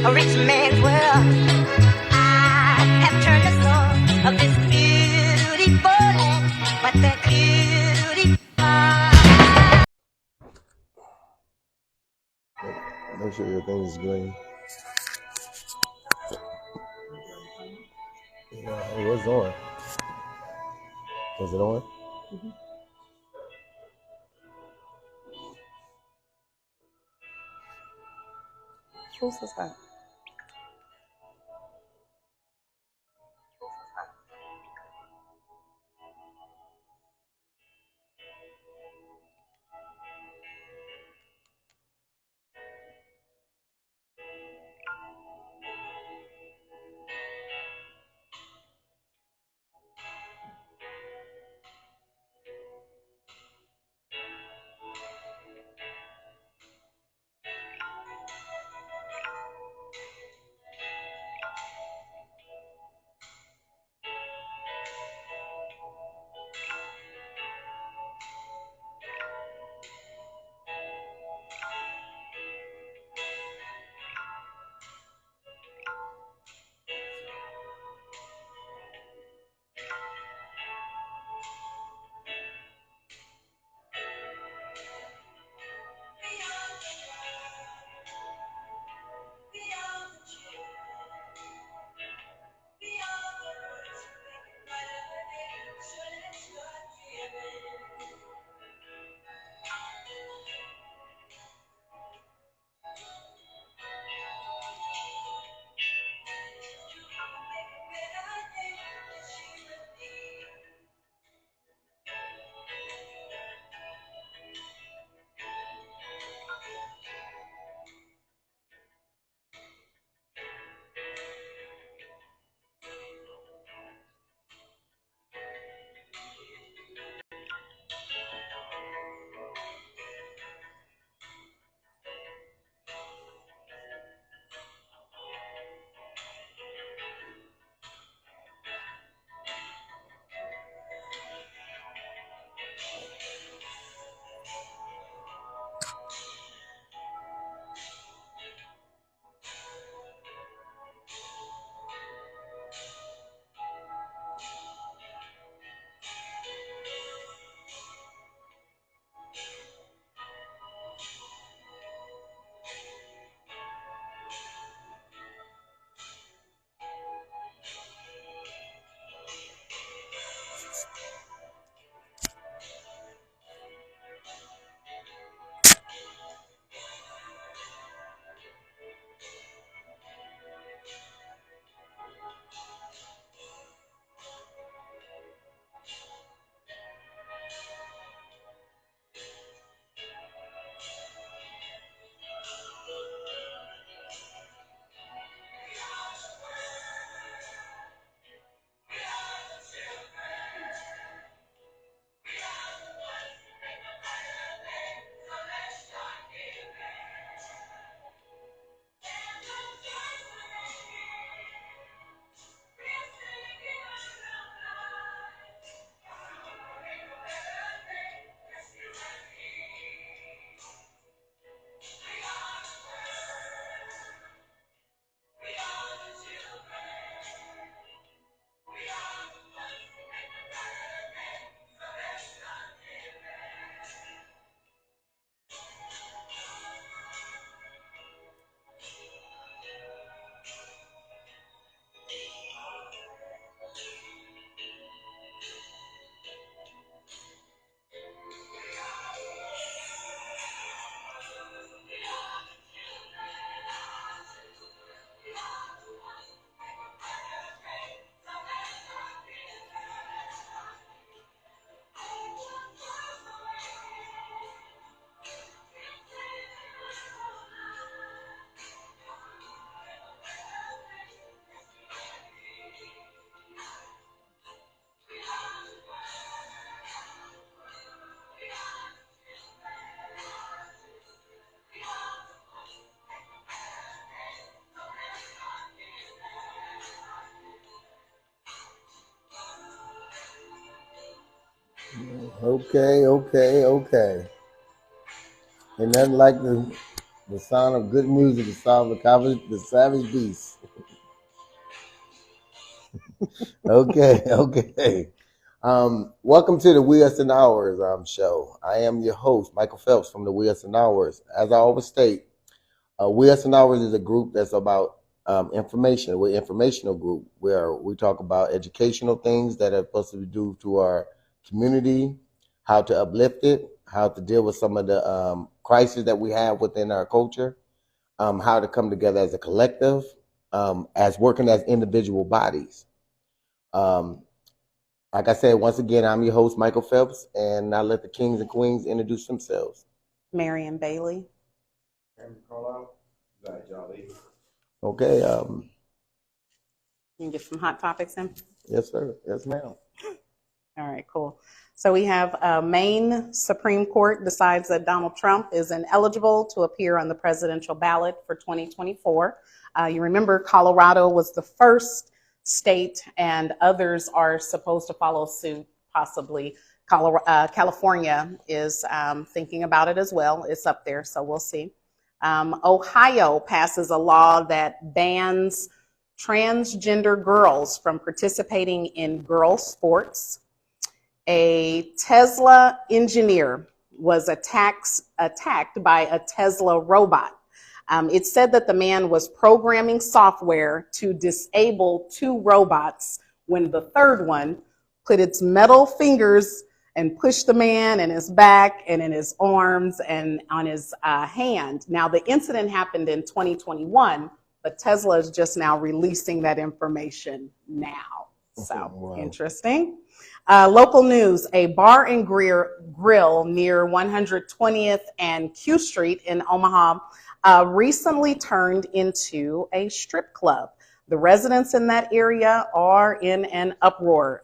a rich man's world. I have turned the soul of this beautiful land, but the beauty. Make sure your thing is green. Yeah, it was on. Was it on? Mm-hmm. Who's this guy? Okay. Ain't nothing like the The sound of good music, the sound of the savage beast. Okay, okay. Welcome to the We Us and Ours show. I am your host, Michael Phelps from the We Us and Ours. As I always state, We Us and Ours is a group that's about information. We're an informational group where we talk about educational things that are supposed to do to our community, how to uplift it, how to deal with some of the crises that we have within our culture, how to come together as a collective, as working as individual bodies. Um, like I said, once again, I'm your host, Michael Phelps, and I'll let the kings and queens introduce themselves. Marion Bailey. Okay. You can get some hot topics in. Yes, sir. Yes, ma'am. All right, cool. So we have Maine Supreme Court decides that Donald Trump is ineligible to appear on the presidential ballot for 2024. You remember Colorado was the first state, and others are supposed to follow suit, possibly. California is thinking about it as well. It's up there, so we'll see. Ohio passes a law that bans transgender girls from participating in girl sports. A Tesla engineer was attacked by a Tesla robot. It said that the man was programming software to disable two robots when the third one put its metal fingers and pushed the man in his back and in his arms and on his hand. Now, the incident happened in 2021, but Tesla is just now releasing that information now. So, Wow. Interesting. Local news, a bar and grill near 120th and Q Street in Omaha recently turned into a strip club. The residents in that area are in an uproar.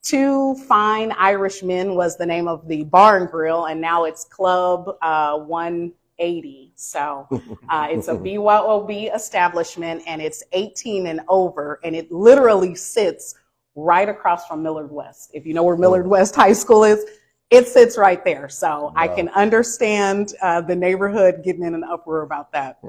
Two Fine Irishmen was the name of the bar and grill, and now it's Club 180. So it's a BYOB establishment, and it's 18 and over, and it literally sits right across from Millard West. If you know where Millard West High School is, it sits right there. So wow. I can understand the neighborhood getting in an uproar about that.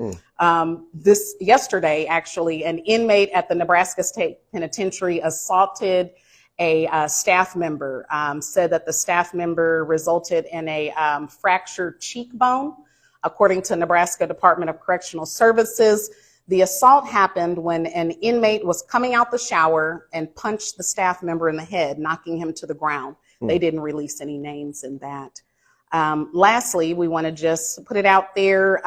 This yesterday, actually, an inmate at the Nebraska State Penitentiary assaulted a staff member, said that the staff member resulted in a fractured cheekbone. According to Nebraska Department of Correctional Services, the assault happened when an inmate was coming out the shower and punched the staff member in the head, knocking him to the ground. They didn't release any names in that. Lastly, we want to just put it out there,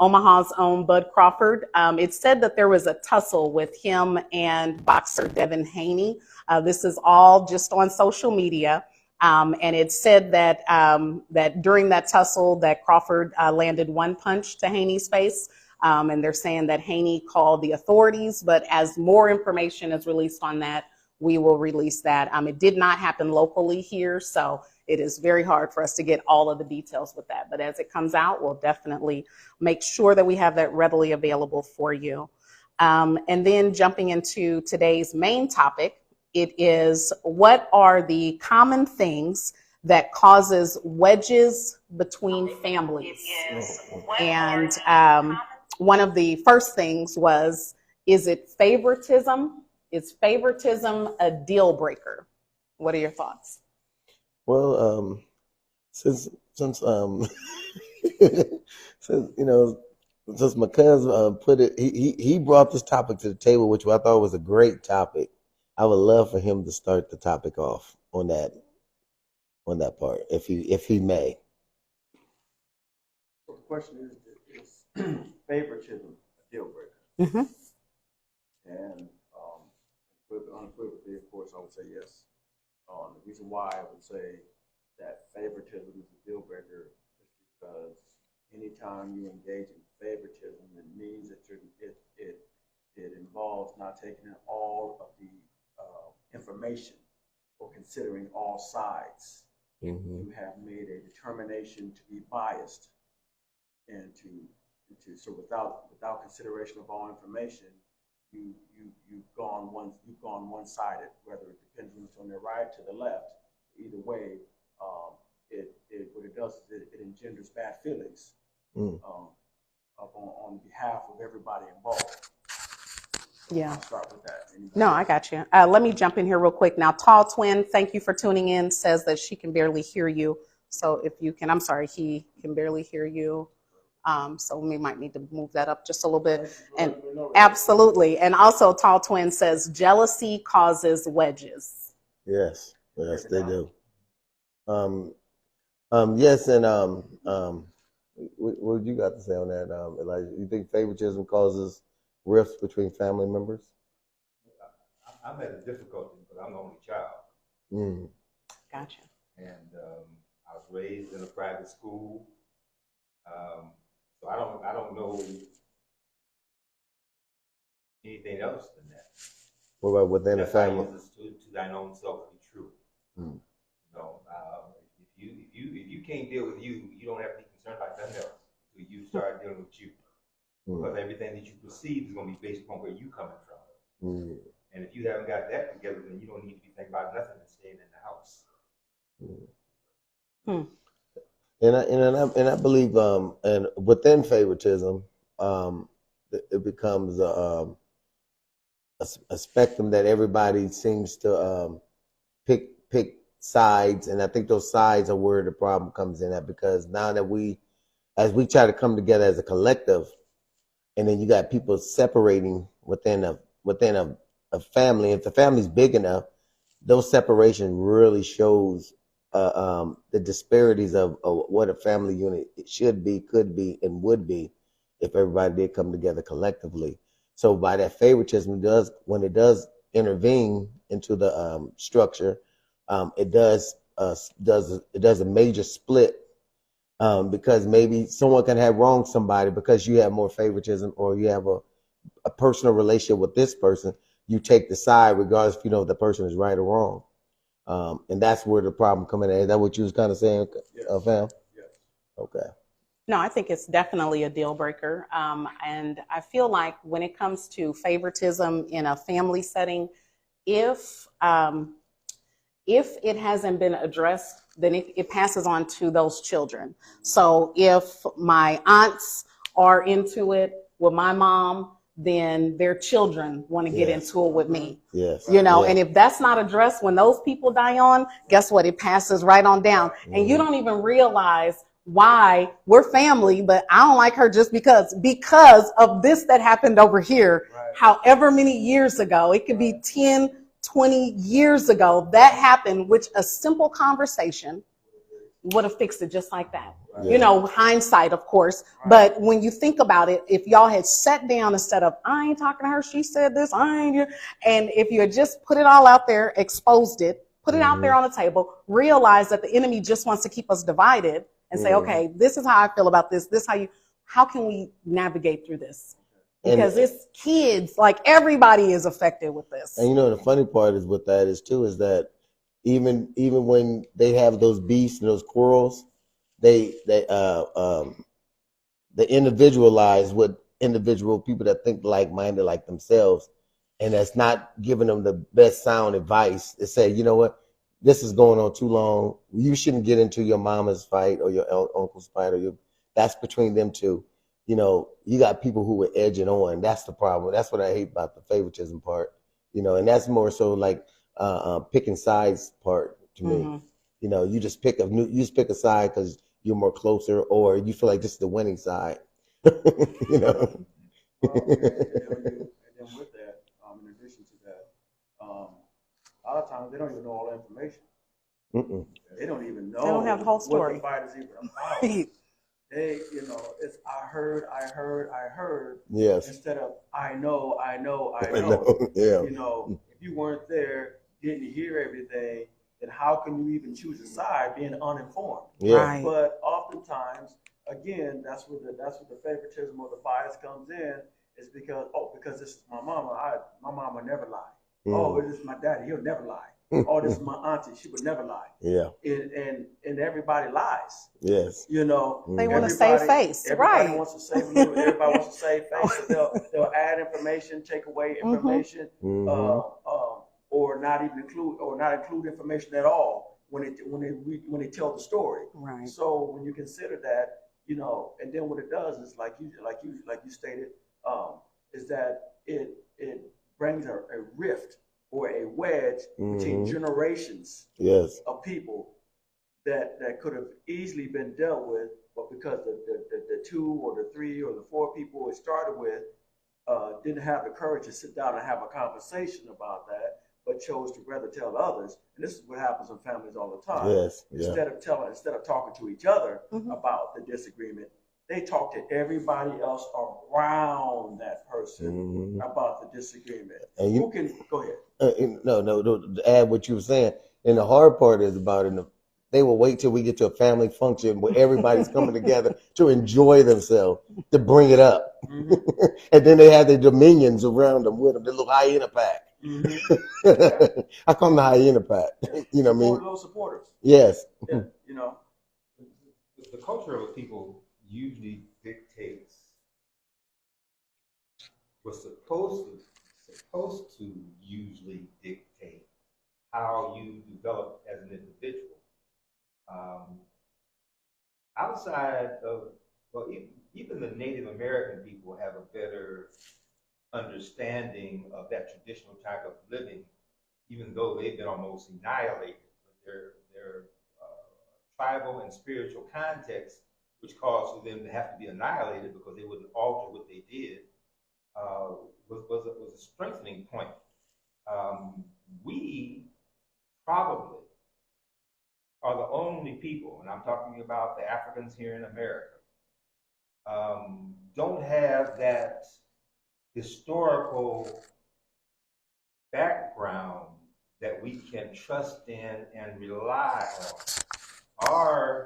Omaha's own Bud Crawford. It said that there was a tussle with him and boxer Devin Haney. This is all just on social media. And it said that that during that tussle that Crawford landed one punch to Haney's face. And they're saying that Haney called the authorities, but as more information is released on that, we will release that. It did not happen locally here, so it is very hard for us to get all of the details with that. But as it comes out, we'll definitely make sure that we have that readily available for you. And then jumping into today's main topic, it is what are the common things that causes wedges between families? And one of the first things was, is it favoritism? Is favoritism a deal breaker? What are your thoughts? Well, since since since my cousin put it, he brought this topic to the table, which I thought was a great topic. I would love for him to start the topic off on that part, if he may. So the question is favoritism a deal breaker? Mm-hmm. And unequivocally, of course, I would say yes. The reason why I would say that favoritism is a deal breaker is because anytime you engage in favoritism, it means that it involves not taking in all of the information or considering all sides. Mm-hmm. You have made a determination to be biased and to so without consideration of all information, you've gone one-sided, whether it depends on the right to the left. Either way, what it does is it engenders bad feelings. up on behalf of everybody involved. So Yeah. I'll start with that. Anybody No, else? I got you. Let me jump in here real quick. Now, Tall Twin, thank you for tuning in, says that she can barely hear you. So if you can, I'm sorry, he can barely hear you. So we might need to move that up just a little bit. And absolutely. And also Tall Twin says jealousy causes wedges. Yes, yes, they do. Yes, and what you got to say on that? Elijah, you think favoritism causes rifts between family members? I'm at a difficulty because I'm the only child. Mm. Gotcha. And I was raised in a private school. So I don't know anything else than that. What about within a family? To thine own self be true. Mm. You know, if you can't deal with you, you don't have to be concerned about nothing else. So you start dealing with you. Because everything that you perceive is going to be based upon where you coming from. Mm. And if you haven't got that together, then you don't need to be thinking about nothing and staying in the house. And I believe and within favoritism, it becomes a spectrum that everybody seems to pick sides, and I think those sides are where the problem comes in at, because now that as we try to come together as a collective, and then you got people separating within a family. If the family's big enough, those separation really shows the disparities of what a family unit should be, could be, and would be if everybody did come together collectively. So by that favoritism, when it does intervene into the structure, it does a major split. Because maybe someone can have wronged somebody because you have more favoritism, or you have a personal relationship with this person. You take the side regardless if you know if the person is right or wrong. And that's where the problem comes in. Is that what you was kind of saying, fam? Yes. Okay. No, I think it's definitely a deal breaker. And I feel like when it comes to favoritism in a family setting, if it hasn't been addressed, then it passes on to those children. So if my aunts are into it with my mom, then their children want to get into it with me. Yes. And if that's not addressed when those people die on, guess what? It passes right on down. And you don't even realize why we're family, but I don't like her just because of this that happened over here, however many years ago. It could be 10, 20 years ago that happened, which a simple conversation would have fixed it just like that. Hindsight, of course. But when you think about it, if y'all had sat down instead of, I ain't talking to her, she said this, and if you had just put it all out there, exposed it, put it out there on the table, realize that the enemy just wants to keep us divided and say, okay, this is how I feel about this. How can we navigate through this? Because it's kids, like everybody is affected with this. And the funny part is with that is even when they have those beasts and those quarrels, they individualize with individual people that think like-minded like themselves, and that's not giving them the best sound advice. They say, you know what, this is going on too long. You shouldn't get into your mama's fight or your uncle's fight, that's between them two. You got people who are edging on. That's the problem. That's what I hate about the favoritism part. And that's more so like picking sides part to me. You just pick a side because you're more closer, or you feel like this is the winning side. Well, and then with that, in addition to that, a lot of times they don't even know all the information. They don't even know. They don't have the whole story. What the fight is even about. They, it's I heard. Yes. Instead of I know. Yeah. If you weren't there, didn't hear everything, then how can you even choose a side being uninformed? Yeah. Right. But oftentimes, again, that's where the favoritism or the bias comes in, is because this is my mama. My mama never lie. Oh, this is my daddy. He'll never lie. Oh, this is my auntie. She would never lie. Yeah. And everybody lies. Yes. They want to save face. Everybody wants to save. Everybody wants to save face. So they'll add information, take away information, or not include information at all when they tell the story. Right. So when you consider that, you know, and then what it does is like you stated, is that it brings a rift or a wedge between generations Yes. of people that could have easily been dealt with, but because the two or the three or the four people it started with didn't have the courage to sit down and have a conversation about that, but chose to rather tell others. And this is what happens in families all the time. Yes. Yeah. Instead of talking to each other about the disagreement, they talk to everybody else around that person about the disagreement. And Who can go ahead? No, to add what you were saying. And the hard part is about it. They will wait till we get to a family function where everybody's coming together to enjoy themselves to bring it up, and then they have their dominions around them with them, the little hyena pack. I call them the hyena pack. You know what I mean? Little supporters. Yes. Yeah, you know. The culture of people usually dictates what's supposed to usually dictate how you develop as an individual. Outside of, well, even the Native American people have a better understanding of that traditional type of living, even though they've been almost annihilated. Their tribal and spiritual context, which caused for them to have to be annihilated because they wouldn't alter what they did, was a strengthening point. We probably are the only people, and I'm talking about the Africans here in America, don't have that historical background that we can trust in and rely on. Our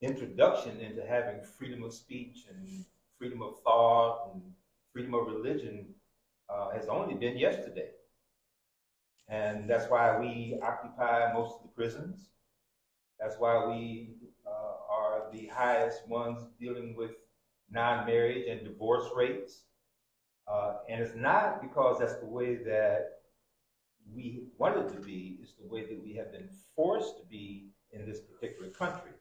introduction into having freedom of speech and freedom of thought and freedom of religion has only been yesterday. And that's why we occupy most of the prisons. That's why we are the highest ones dealing with non-marriage and divorce rates. And it's not because that's the way that we wanted to be, it's the way that we have been forced to be in this particular country.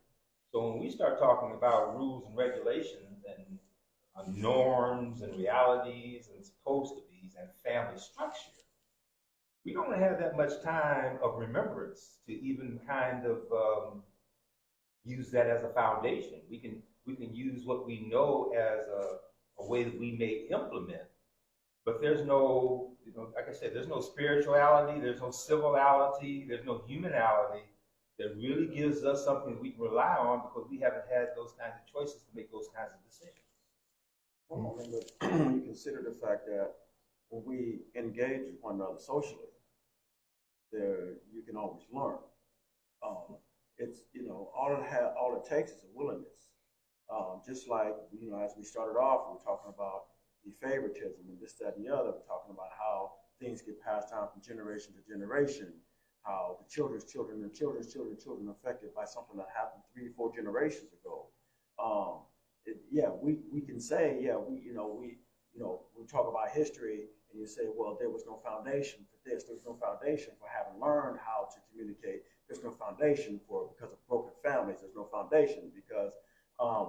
So when we start talking about rules and regulations and norms and realities and supposed to be and family structure, we don't have that much time of remembrance to even kind of use that as a foundation. We can use what we know as a way that we may implement, but there's no, like I said, there's no spirituality, there's no civility, there's no humanality that really gives us something we can rely on because we haven't had those kinds of choices to make those kinds of decisions. Well, I mean, but when you consider the fact that when we engage with one another socially, there you can always learn. It's all it takes is a willingness. Just like as we started off, we were talking about the favoritism and this, that, and the other. We're talking about how things get passed down from generation to generation. How the children's children and children's children are affected by something that happened 3 or 4 generations ago. We can say we talk about history and you say, well, there was no foundation for this. There's no foundation for having learned how to communicate. There's no foundation because of broken families. There's no foundation because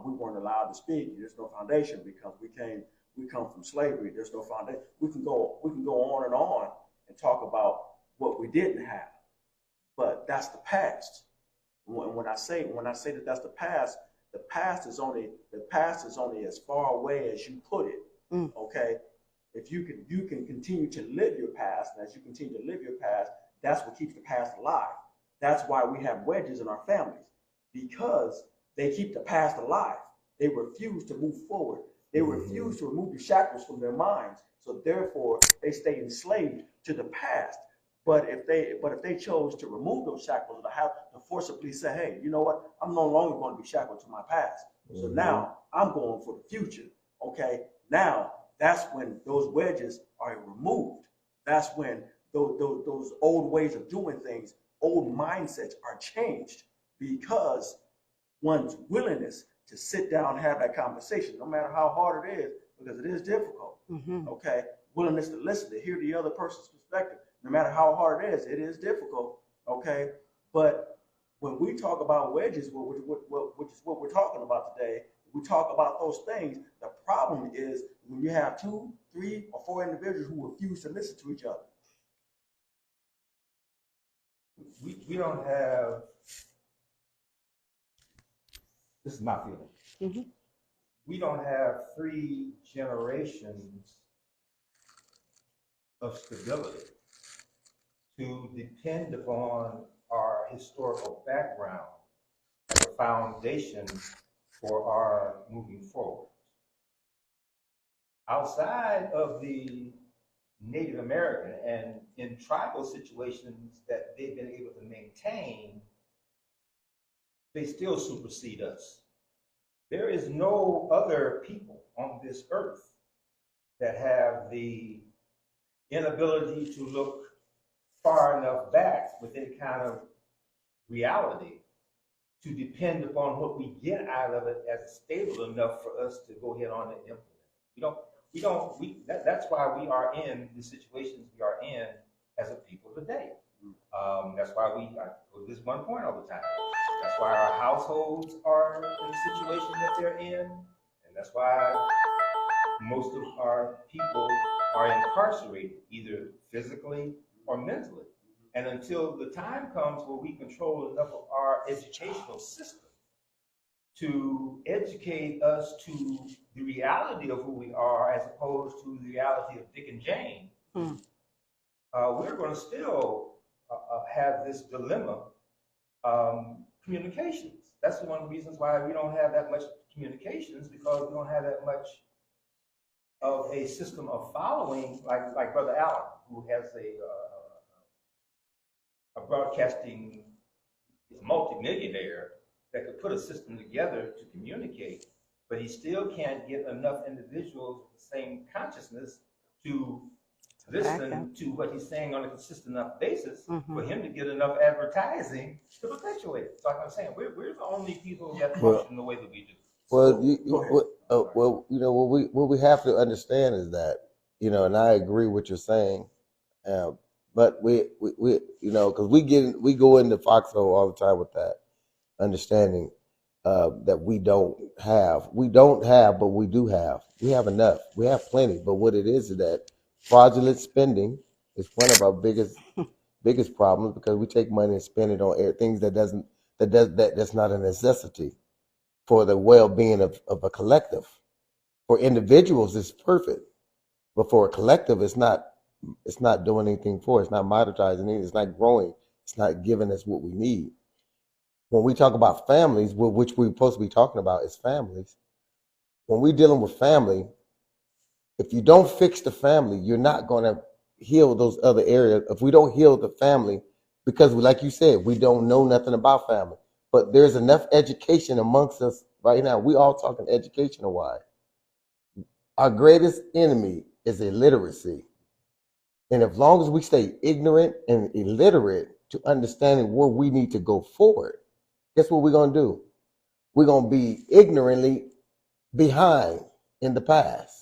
we weren't allowed to speak. There's no foundation because we come from slavery. There's no foundation. We can go on and talk about what we didn't have, but that's the past. When I say that that's the past is only as far away as you put it. Okay. If you can continue to live your past, and as you continue to live your past, that's what keeps the past alive. That's why we have wedges in our families, because they keep the past alive. They refuse to move forward. They refuse to remove the shackles from their minds. So therefore, they stay enslaved to the past. But if they chose to remove those shackles, to forcibly say, hey, you know what? I'm no longer going to be shackled to my past. So now I'm going for the future. Okay. Now that's when those wedges are removed. That's when those old ways of doing things, old mindsets are changed, because one's willingness to sit down and have that conversation, no matter how hard it is, because it is difficult. Okay. Willingness to listen, to hear the other person's perspective, no matter how hard it is difficult. Okay. But when we talk about wedges, which is what we're talking about today, we talk about those things. The problem is when you have 2, 3, or 4 individuals who refuse to listen to each other. We don't have, this is my feeling. Mm-hmm. We don't have 3 generations of stability to depend upon our historical background as a foundation for our moving forward. Outside of the Native American and in tribal situations that they've been able to maintain, they still supersede us. There is no other people on this earth that have the inability to look far enough back with any kind of reality to depend upon what we get out of it as stable enough for us to go ahead on and implement it. That's why we are in the situations we are in as a people today. That's why I go to this one point all the time. That's why our households are in the situation that they're in, and that's why most of our people are incarcerated, either physically or mentally. And until the time comes where we control enough of our educational system to educate us to the reality of who we are as opposed to the reality of Dick and Jane, we're going to still have this dilemma. Communications. That's one of the reasons why we don't have that much communications, because we don't have that much of a system of following, like Brother Allen, who has a broadcasting, is a multimillionaire that could put a system together to communicate, but he still can't get enough individuals with the same consciousness to listen to what he's saying on a consistent enough basis for him to get enough advertising to perpetuate it. So like I'm saying, we're the only people that function the way that we do. Well, what we have to understand is that, and I agree with you're saying, but we because we go into foxhole all the time with that understanding that we don't have, but we do have. We have enough. We have plenty. But what it is that fraudulent spending is one of our biggest problems, because we take money and spend it on things that's not a necessity for the well-being of a collective. For individuals, it's perfect, but for a collective, it's not doing anything for us. It's not monetizing it. It's not growing. It's not giving us what we need. When we talk about families, which we're supposed to be talking about is families, when we're dealing with family, if you don't fix the family, you're not going to heal those other areas. If we don't heal the family, because like you said, we don't know nothing about family, but there's enough education amongst us right now. We all talking educational wise. Our greatest enemy is illiteracy. And as long as we stay ignorant and illiterate to understanding where we need to go forward, guess what we're going to do? We're going to be ignorantly behind in the past.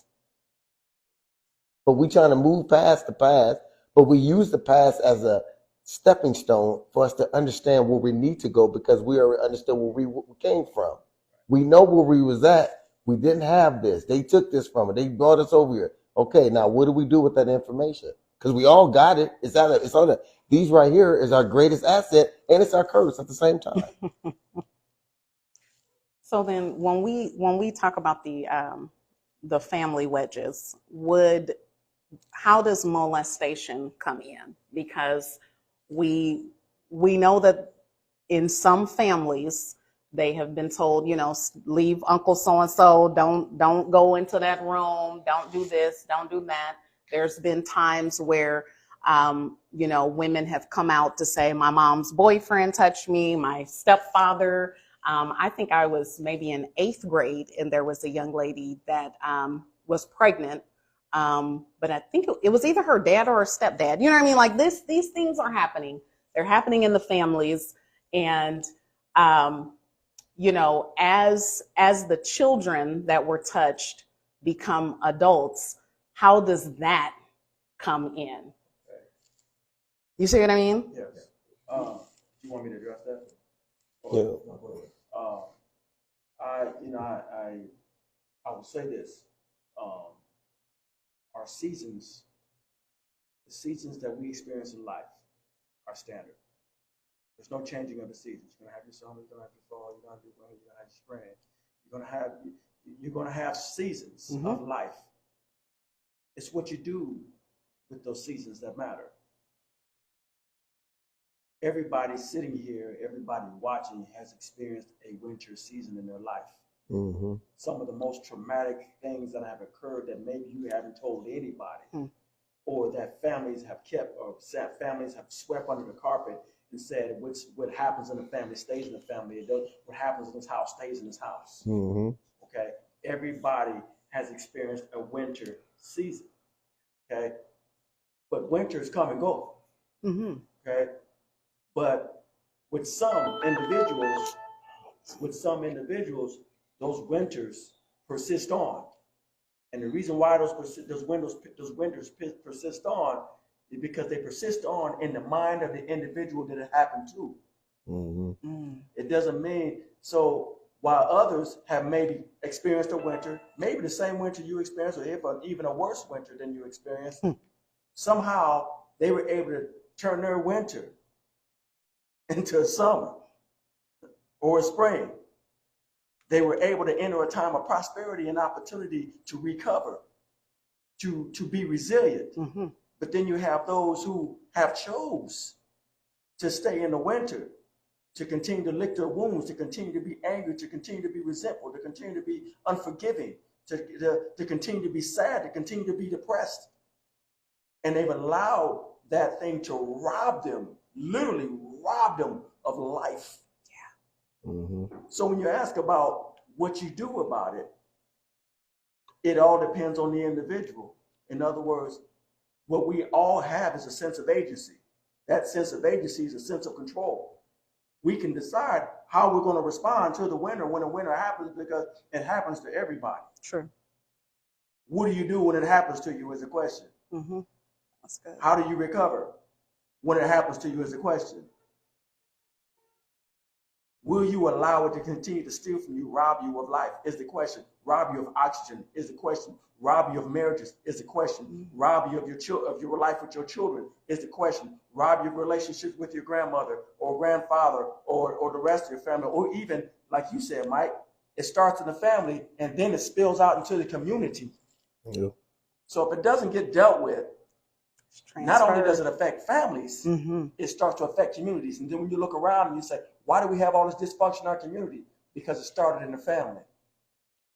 But we're trying to move past the past, but we use the past as a stepping stone for us to understand where we need to go, because we already understand where we came from. We know where we was at. We didn't have this. They took this from it. They brought us over here. Okay, now what do we do with that information? Because we all got it. It's on it. These right here is our greatest asset, and it's our curse at the same time. So then, when we talk about the family wedges, how does molestation come in? Because we know that in some families they have been told, leave Uncle so-and-so, don't go into that room, don't do this, don't do that. There's been times where women have come out to say, my mom's boyfriend touched me, my stepfather. I think I was maybe in 8th grade, and there was a young lady that was pregnant. But I think it was either her dad or her stepdad. You know what I mean? Like these things are happening. They're happening in the families. And, as the children that were touched become adults, how does that come in? You see what I mean? Yes. You want me to address that? Yeah. I will say this. Our seasons, the seasons that we experience in life are standard. There's no changing of the seasons. You're gonna have your summer, you're gonna have your fall, you're gonna have your winter, you're gonna have your spring. You're gonna have seasons of life. It's what you do with those seasons that matter. Everybody sitting here, everybody watching has experienced a winter season in their life. Mm-hmm. Some of the most traumatic things that have occurred that maybe you haven't told anybody, or that families have kept, or families have swept under the carpet and said, what happens in the family stays in the family. What happens in this house stays in this house. Mm-hmm. Okay? Everybody has experienced a winter season. Okay? But winters come and go. Okay? But with some individuals, those winters persist on. And the reason why those winters persist on is because they persist on in the mind of the individual that it happened to. It doesn't mean, so while others have maybe experienced a winter, maybe the same winter you experienced, or even a worse winter than you experienced, somehow they were able to turn their winter into a summer or a spring. They were able to enter a time of prosperity and opportunity to recover, to be resilient. But then you have those who have chose to stay in the winter, to continue to lick their wounds, to continue to be angry, to continue to be resentful, to continue to be unforgiving, to continue to be sad, to continue to be depressed. And they've allowed that thing to rob them, literally rob them of life. So when you ask about what you do about it, it all depends on the individual. In other words, what we all have is a sense of agency. That sense of agency is a sense of control. We can decide how we're going to respond to the winter when the winter happens, because it happens to everybody. True. What do you do when it happens to you is the question. That's good. How do you recover when it happens to you is the question. Will you allow it to continue to steal from you, rob you of life is the question. Rob you of oxygen is the question. Rob you of marriages is the question. Rob you of your life with your children is the question. Rob your relationships with your grandmother or grandfather or the rest of your family, or even, like you said, Mike, it starts in the family and then it spills out into the community. Yeah. So if it doesn't get dealt with, not only does it affect families, it starts to affect communities. And then when you look around and you say, why do we have all this dysfunction in our community? Because it started in the family.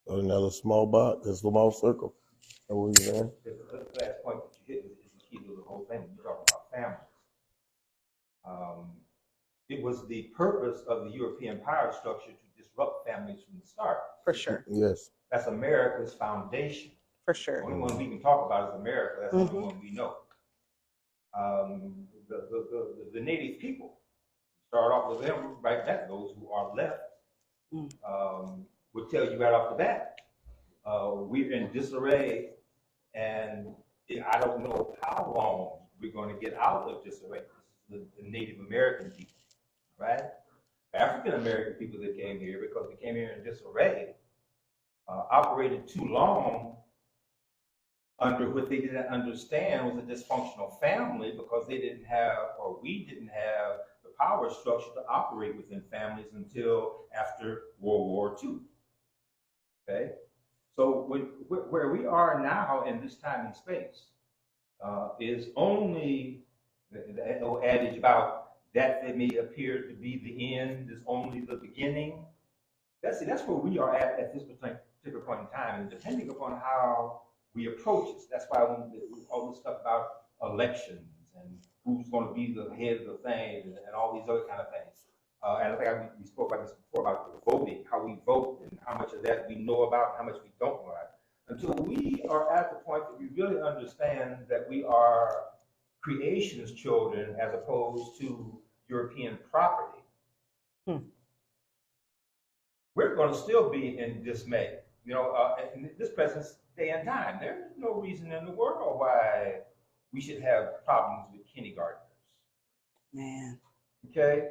Another small box, a small circle. Know what you're saying? The last point that you hit is the key to the whole thing. You're talking about families. It was the purpose of the European power structure to disrupt families from the start. For sure. Yes. That's America's foundation. For sure. The only one we can talk about is America. That's the only one we know. The native people, start off with them, right? That those who are left would tell you right off the bat, we're in disarray, and I don't know how long we're going to get out of disarray. The Native American people, right? African American people that came here, because they came here in disarray, operated too long under what they didn't understand was a dysfunctional family, because they didn't have, or we didn't have, the power structure to operate within families until after World War II. Okay? So where we are now in this time and space is only the old adage about that may appear to be the end is only the beginning. That's where we are at this particular point in time, and depending upon how we approach it. That's why when all this stuff about elections and who's going to be the head of the thing and all these other kind of things. And I think we spoke about this before about the voting, how we vote and how much of that we know about, and how much we don't know about. Until we are at the point that we really understand that we are creation's children as opposed to European property, we're going to still be in dismay. You know, in this present day and time, there's no reason in the world why we should have problems with kindergartners. Man. Okay?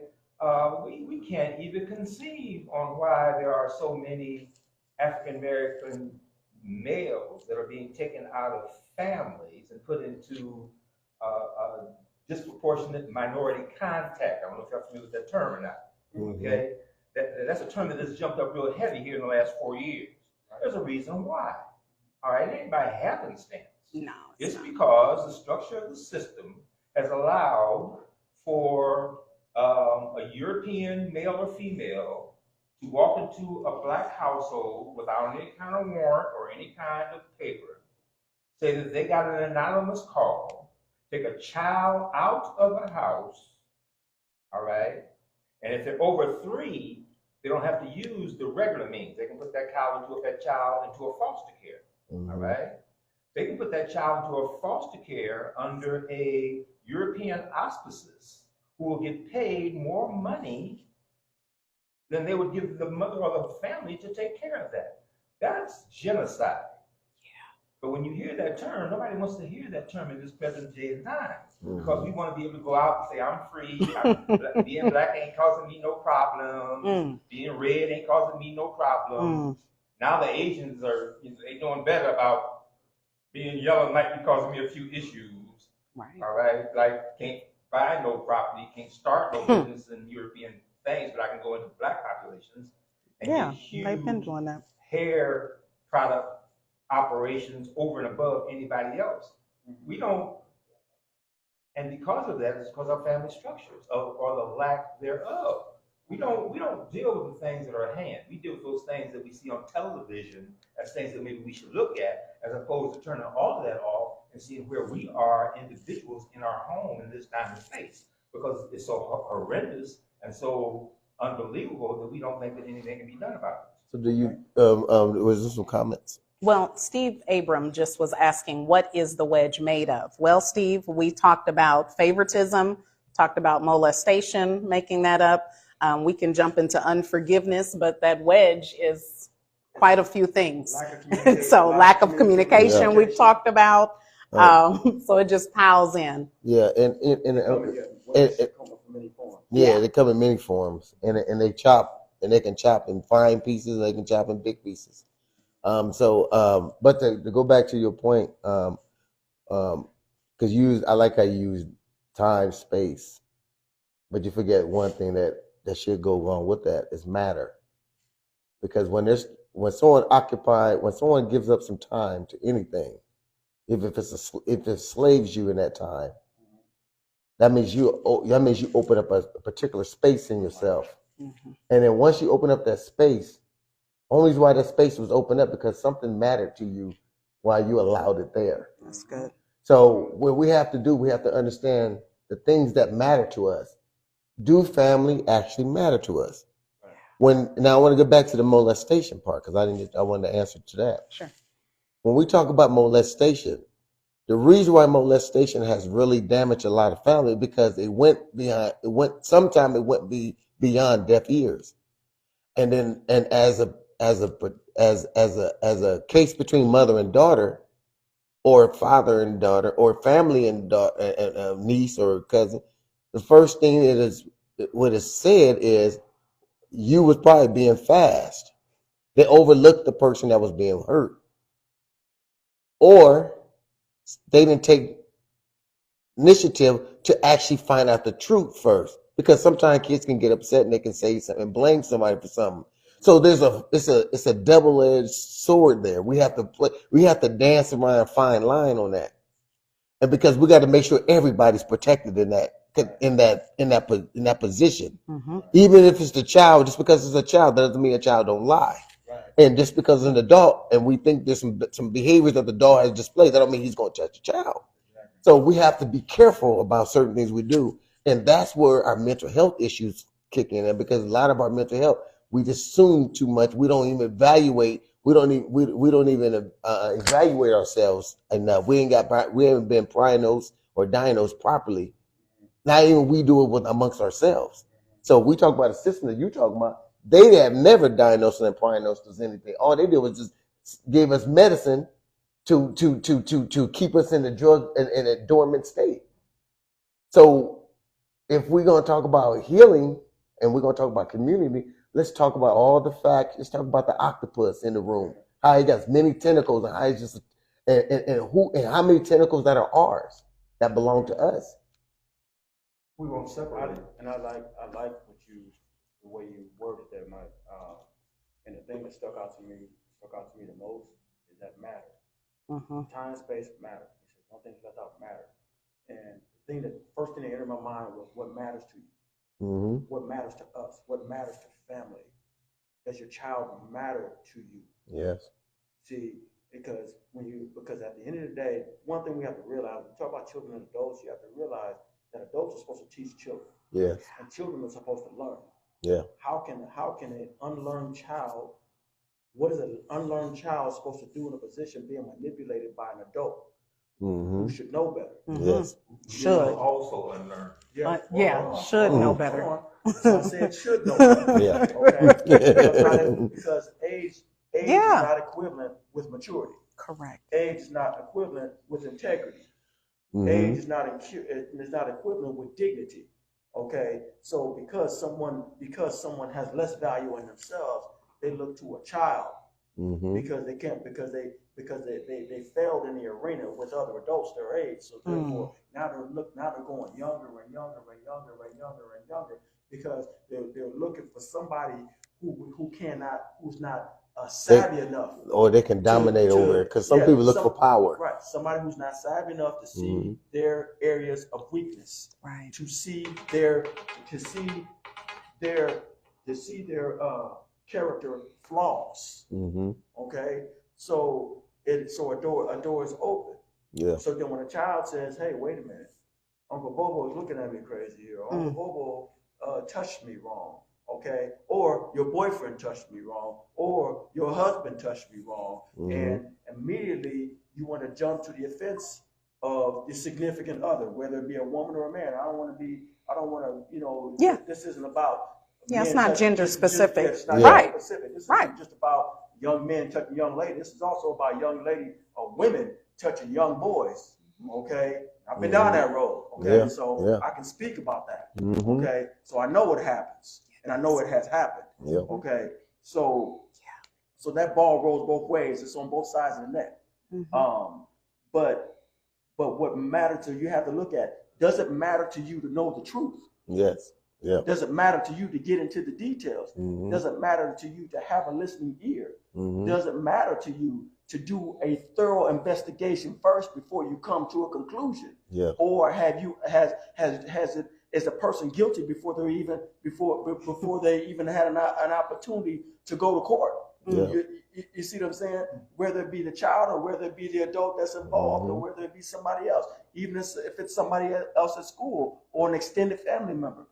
we can't even conceive on why there are so many African American males that are being taken out of families and put into disproportionate minority contact. I don't know if you're familiar with that term or not. Okay, that's a term that has jumped up real heavy here in the last 4 years. There's a reason why. All right, it ain't by happenstance. No, It's not. because the structure of the system has allowed for a European male or female to walk into a black household without any kind of warrant or any kind of paper, say that they got an anonymous call, take a child out of a house, all right? And if they're over 3, they don't have to use the regular means. They can put that child into a foster care, all right? They can put that child into a foster care under a European auspices who will get paid more money than they would give the mother or the family to take care of that. That's genocide. But when you hear that term, nobody wants to hear that term in this present day and time, because we want to be able to go out and say, I'm free. Being black ain't causing me no problems. Being red ain't causing me no problems. Now the Asians they doing better about being yellow might be causing me a few issues. Right. All right. Like can't buy no property, can't start no business in European things, but I can go into black populations and get huge they've been doing that. hair product operations over and above anybody else. We don't, and because of that, it's because of our family structures or the lack thereof. We don't deal with the things that are at hand. We deal with those things that we see on television as things that maybe we should look at, as opposed to turning all of that off and seeing where we are individuals in our home in this time and space, because it's so horrendous and so unbelievable that we don't think that anything can be done about it. So do you, was there some comments? Well, Steve Abram just was asking, what is the wedge made of? Well, Steve, we talked about favoritism, talked about molestation, making that up. We can jump into unforgiveness, but that wedge is quite a few things. Lack of communication we've talked about. So it just piles in. Yeah, and they come in many forms, and they chop, and they can chop in fine pieces, and they can chop in big pieces. But to go back to your point, because I like how you use time, space, but you forget one thing that should go along with that is matter. Because when someone gives up some time to anything, if it slaves you in that time, that means you open up a particular space in yourself, and then once you open up that space. Only why that space was opened up because something mattered to you while you allowed it there. That's good. So what we have to understand the things that matter to us. Do family actually matter to us? Now I want to go back to the molestation part because I wanted to answer to that. Sure. When we talk about molestation, the reason why molestation has really damaged a lot of families because it went beyond deaf ears, and as a case between mother and daughter, or father and daughter, or family and niece or cousin, the first thing what is said is you was probably being fast. They overlooked the person that was being hurt, or they didn't take initiative to actually find out the truth first, because sometimes kids can get upset and they can say something and blame somebody for something. So it's a double-edged sword there. We have to dance around a fine line on that, and because we got to make sure everybody's protected in that position. Even if it's the child, just because it's a child, that doesn't mean a child don't lie. Right. And just because it's an adult, and we think there's some behaviors that the adult has displayed, that don't mean he's going to touch the child. Exactly. So we have to be careful about certain things we do, and that's where our mental health issues kick in. And because a lot of our mental health, we just assume too much. We don't even evaluate. We don't even evaluate ourselves enough. We haven't been diagnosed or diagnosed properly. Not even we do it amongst ourselves. So we talk about a system that you talking about. They have never diagnosed and diagnosed us anything. All they did was just gave us medicine to keep us in the drug in a dormant state. So if we're gonna talk about healing, and we're gonna talk about community, let's talk about all the facts. Let's talk about the octopus in the room. How he got many tentacles, and how he's just and how many tentacles that are ours that belong to us. We won't separate it. And I like the way you worded that, Mike. And the thing that stuck out to me the most is that matter. Time, space, matter. He said one thing left out, matter. And the first thing that entered my mind was what matters to you, what matters to us, what matters to family. Does your child matter to you? Yes. See, because at the end of the day, one thing we have to realize, when we talk about children and adults, you have to realize that adults are supposed to teach children. Yes. And children are supposed to learn. Yeah. How can an unlearned child, what is an unlearned child supposed to do in a position being manipulated by an adult who should know better? Yes. Should. Also unlearned. Should know better. So I said should know better. Yeah. Okay. Because age is not equivalent with maturity. Correct. Age is not equivalent with integrity. Age is not equivalent with dignity. Okay, so because someone has less value in themselves, they look to a child because they failed in the arena with other adults their age. So therefore, now they're going younger and younger and younger and younger and younger because they're looking for somebody who's not savvy enough, or they can dominate over it, because some people look for power. Right, somebody who's not savvy enough to see their areas of weakness, right? To see their character flaws. Okay, so a door is open. Yeah. So then when a child says, "Hey, wait a minute, Uncle Bobo is looking at me crazy, or Uncle Bobo touched me wrong." Okay, or your boyfriend touched me wrong, or your husband touched me wrong, and immediately you want to jump to the offense of the significant other, whether it be a woman or a man. I don't want to, this isn't about. It's not gender specific. It's not right. specific. This isn't just about young men touching young ladies. This is also about young lady or women touching young boys. Okay, I've been down that road. Okay, so I can speak about that. Okay, so I know what happens. And I know it has happened. Yep. Okay. So that ball rolls both ways. It's on both sides of the net. But what matters to you have to look at, does it matter to you to know the truth? Yes. Yeah. Does it matter to you to get into the details? Does it matter to you to have a listening ear? Does it matter to you to do a thorough investigation first before you come to a conclusion? Yeah. Or is a person guilty before they even had an opportunity to go to court? You see what I'm saying? Whether it be the child or whether it be the adult that's involved or whether it be somebody else, even if it's somebody else at school or an extended family member.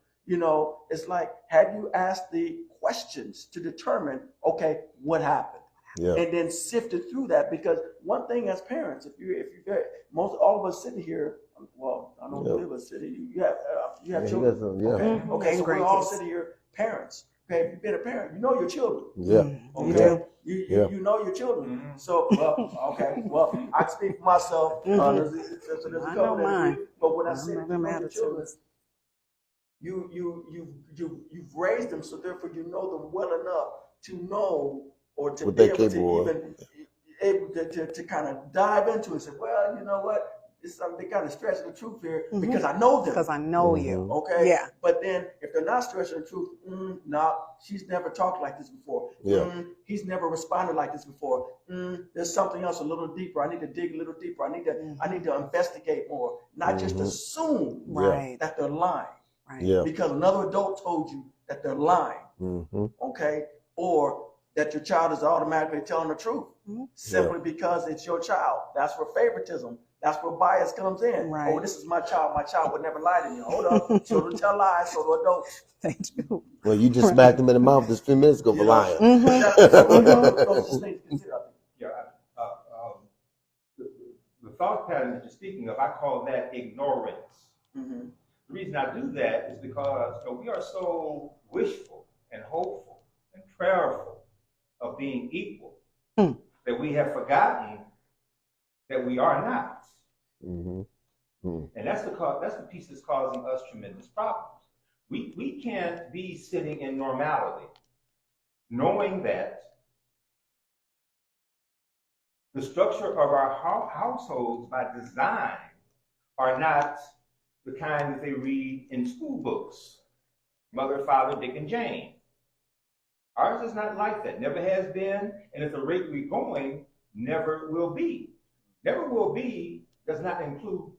It's like, have you asked the questions to determine, okay, what happened? Yeah. And then sifted through that, because one thing as parents, all of us sitting here, well, I don't live in a city. You have children. Okay, so we're all sitting here, parents. Okay, if you've been a parent, you know your children. Yeah. Okay. You know your children. So I speak for myself. There's a couple that do, but when I say you know your children, you've raised them, so therefore you know them well enough to know, or to be able to even to kind of dive into it and say, well, you know what? They kind of stretching the truth here because I know them. Because I know you. Okay. Yeah. But then if they're not stretching the truth, she's never talked like this before. He's never responded like this before. There's something else a little deeper. I need to dig a little deeper. I need to investigate more. Not just assume that they're lying. Right. Yeah. Because another adult told you that they're lying. Okay. Or that your child is automatically telling the truth simply because it's your child. That's where favoritism. That's where bias comes in. Right. Oh, this is my child. My child would never lie to me. Hold up. Children tell lies, so do adults. They do. Well, you just smacked them in the mouth just a few minutes ago for lying. The thought pattern that you're speaking of, I call that ignorance. The reason I do that is because we are so wishful and hopeful and prayerful of being equal that we have forgotten that we are not. And that's the piece that's causing us tremendous problems. We can't be sitting in normality, knowing that the structure of our households by design are not the kind that they read in school books. Mother, father, Dick, and Jane. Ours is not like that. Never has been, and at the rate we're going, never will be. Never will be does not include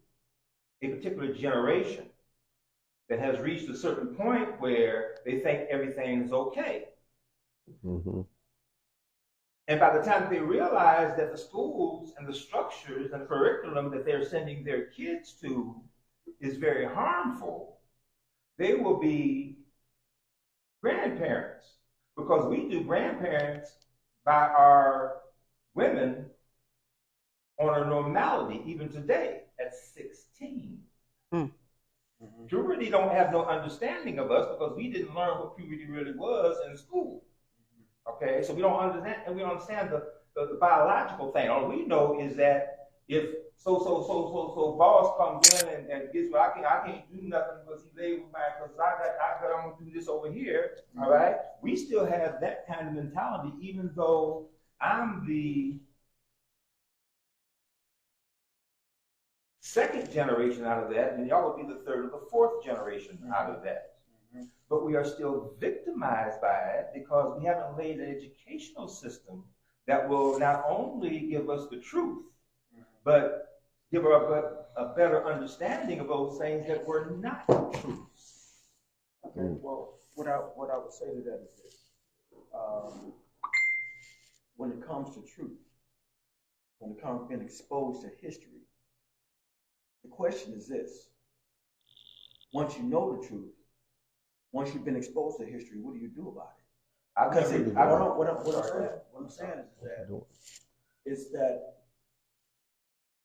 a particular generation that has reached a certain point where they think everything is okay. Mm-hmm. And by the time they realize that the schools and the structures and the curriculum that they're sending their kids to is very harmful, they will be grandparents, because we do grandparents by our women on a normality, even today at 16. Puberty don't have no understanding of us because we didn't learn what puberty really was in school. Okay, so we don't understand, and we don't understand the biological thing. All we know is that if so boss comes in and gets, well, I can't do nothing because he laid with mine because I'm gonna do this over here. All right, we still have that kind of mentality, even though I'm the second generation out of that, and y'all would be the third or the fourth generation out of that. But we are still victimized by it because we haven't laid an educational system that will not only give us the truth, but give us a better understanding of those things that were not truths. Okay, well, what I would say to that is this. When it comes to truth, when it comes to being exposed to history, the question is this. Once you know the truth, once you've been exposed to history, what do you do about it? Because what I'm saying is that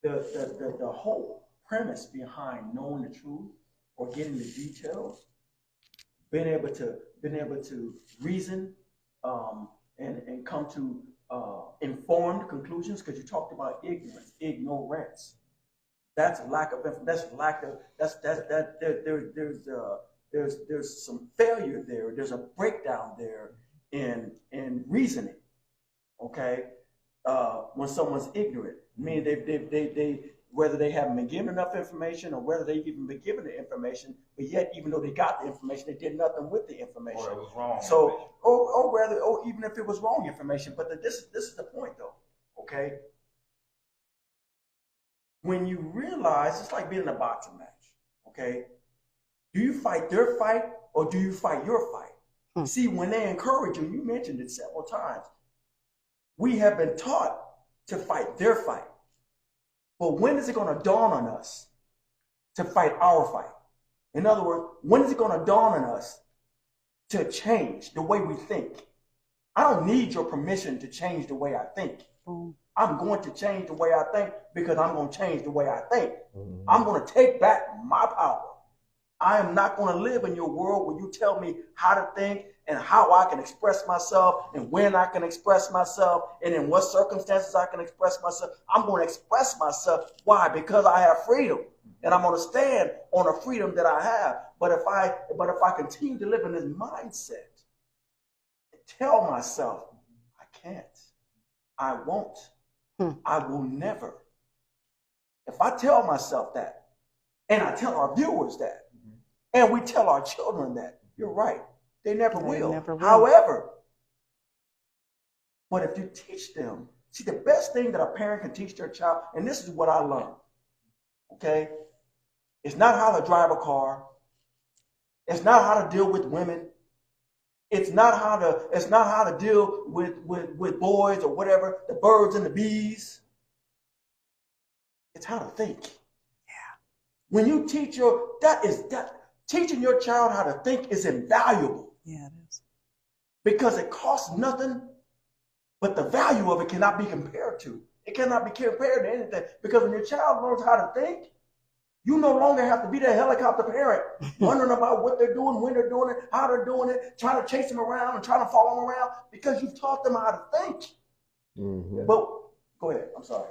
the whole premise behind knowing the truth or getting the details, being able to reason and come to informed conclusions, because you talked about ignorance. That's lack of there's some failure there. There's a breakdown there in reasoning. Okay, when someone's ignorant, meaning they whether they haven't been given enough information or whether they've even been given the information, but yet even though they got the information, they did nothing with the information. Or it was wrong. So, or even if it was wrong information. But this is the point, though. Okay, when you realize it's like being in a boxing match. Okay. Do you fight their fight or do you fight your fight? See, when they encourage you, you mentioned it several times, we have been taught to fight their fight. But when is it going to dawn on us to fight our fight? In other words, when is it going to dawn on us to change the way we think? I don't need your permission to change the way I think. I'm going to change the way I think because I'm going to change the way I think. I'm going to take back my power. I am not going to live in your world where you tell me how to think and how I can express myself and when I can express myself and in what circumstances I can express myself. I'm going to express myself. Why? Because I have freedom, and I'm going to stand on a freedom that I have. But if I continue to live in this mindset and tell myself I can't, I won't, I will never. If I tell myself that, and I tell our viewers that, and we tell our children that, you're right, they never will. However, but if you teach them, see, the best thing that a parent can teach their child, and this is what I learned, okay? It's not how to drive a car. It's not how to deal with women. It's not how to deal with boys or whatever, the birds and the bees. It's how to think. Yeah. When you teach teaching your child how to think is invaluable. Yeah, it is. Because it costs nothing, but the value of it cannot be compared to. It cannot be compared to anything. Because when your child learns how to think, you no longer have to be that helicopter parent wondering about what they're doing, when they're doing it, how they're doing it, trying to chase them around and trying to follow them around because you've taught them how to think. But go ahead. I'm sorry.